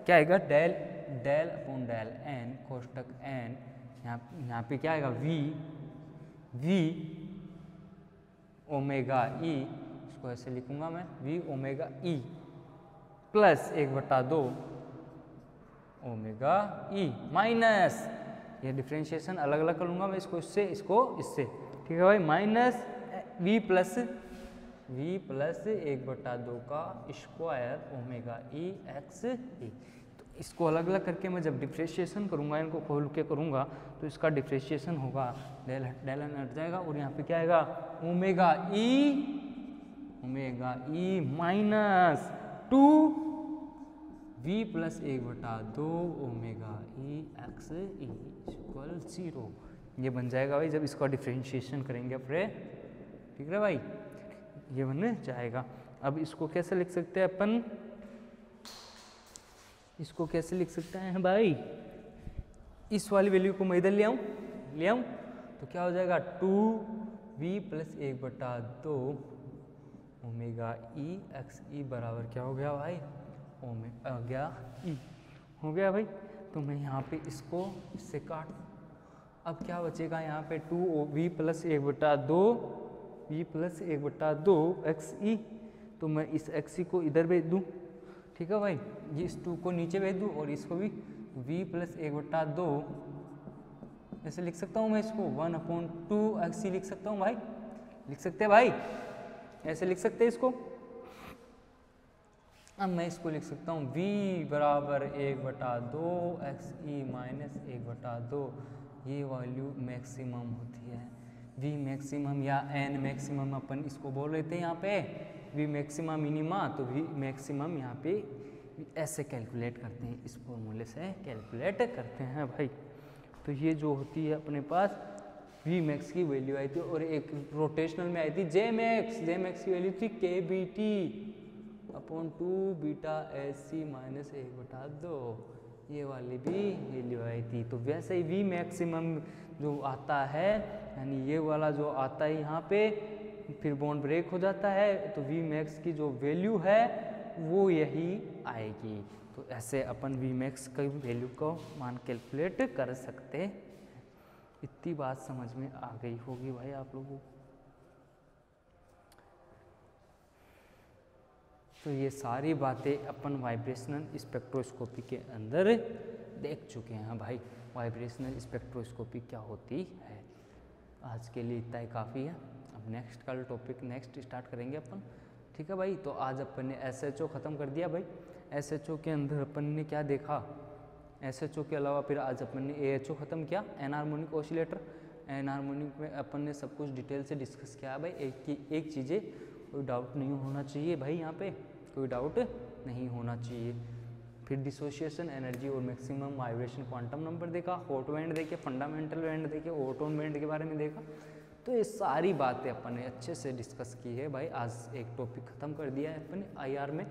क्या आएगा, डेल अपॉन डेल एन कोष्टक एन, यहाँ पे क्या आएगा वी ओमेगा ई, इसको ऐसे लिखूंगा मैं v omega E plus 1/2 omega ई माइनस, ये डिफ्रेंशिएशन अलग अलग करूँगा मैं, इसको इससे ठीक है भाई, माइनस वी प्लस 1/2 का स्क्वायर ओमेगा ई एक्स ई। तो इसको अलग अलग करके मैं जब डिफ्रेंशिएशन करूँगा, इनको खोल के करूँगा, तो इसका डिफ्रेंशिएशन होगा डेल एन हट जाएगा और यहाँ पे क्या आएगा ओमेगा ई माइनस 2 वी प्लस 1/2 ओमेगा ई एक्स ई इक्वल 0। ये बन जाएगा भाई जब इसका डिफ्रेंशिएशन करेंगे अपने, ठीक है भाई, ये बन जाएगा। अब इसको कैसे लिख सकते हैं अपन, इसको कैसे लिख सकते हैं भाई, इस वाली वैल्यू को मैं इधर ले आऊं तो क्या हो जाएगा 2v प्लस 1/2 ओमेगा ई एक्स ई बराबर क्या हो गया भाई, ओमेगा ई हो गया भाई। तो मैं यहाँ पे इसको इससे काट, अब क्या बचेगा यहाँ पे 2v प्लस 1/2 एक्स ई, तो मैं इस एक्स ई को इधर भेज दूँ, ठीक है भाई, ये इस 2 को नीचे भेज दूँ और इसको भी v प्लस 1/2 ऐसे लिख सकता हूँ मैं, इसको 1/2 एक्स ई लिख सकता हूँ भाई, लिख सकते हैं भाई, ऐसे लिख सकते हैं इसको। अब मैं इसको लिख सकता हूँ v बराबर 1/2 एक्स ई माइनस 1/2, ये वैल्यू मैक्सिमम होती है, v मैक्सिमम या n मैक्सिमम अपन इसको बोल रहे थे यहाँ पे, v मैक्सिमम मिनिमा, तो v मैक्सिमम यहाँ पे ऐसे कैलकुलेट करते हैं, इस फॉर्मूले से कैलकुलेट करते हैं भाई। तो ये जो होती है अपने पास v मैक्स की वैल्यू आई थी, और एक रोटेशनल में आई थी j मैक्स की वैल्यू थी kBT upon 2 beta S C minus 1/2, ये वाली भी वैल्यू आई थी। तो वैसे ही v मैक्सिमम जो आता है, यानी ये वाला जो आता है यहाँ पे, फिर बॉन्ड ब्रेक हो जाता है, तो v मैक्स की जो वैल्यू है वो यही आएगी। तो ऐसे अपन v मैक्स की वैल्यू को मान कैलकुलेट कर सकते हैं। इतनी बात समझ में आ गई होगी भाई आप लोगों को। तो ये सारी बातें अपन वाइब्रेशनल स्पेक्ट्रोस्कोपी के अंदर देख चुके हैं भाई, वाइब्रेशनल स्पेक्ट्रोस्कोपी क्या होती है। आज के लिए इतना ही काफ़ी है, अब नेक्स्ट कल टॉपिक नेक्स्ट स्टार्ट करेंगे अपन, ठीक है भाई। तो आज अपन ने SHO ख़त्म कर दिया भाई। SHO के अंदर अपन ने क्या देखा, SHO के अलावा फिर आज अपन ने AHO ख़त्म किया, एनहार्मोनिक ऑसिलेटर। एनहार्मोनिक में अपन ने सब कुछ डिटेल से डिस्कस किया भाई। एक चीज़ें कोई डाउट नहीं होना चाहिए भाई, यहाँ पे कोई डाउट नहीं होना चाहिए। फिर डिसोसिएशन एनर्जी और मैक्सिमम वाइब्रेशन क्वांटम नंबर देखा, हॉट बैंड देखे, फंडामेंटल बैंड देखे, ओटोन बैंड के बारे में देखा। तो ये सारी बातें अपन ने अच्छे से डिस्कस की है भाई। आज एक टॉपिक ख़त्म कर दिया है अपन ने IR में।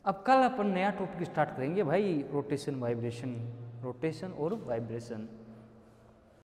अब कल अपन नया टॉपिक स्टार्ट करेंगे भाई, रोटेशन वाइब्रेशन, रोटेशन और वाइब्रेशन।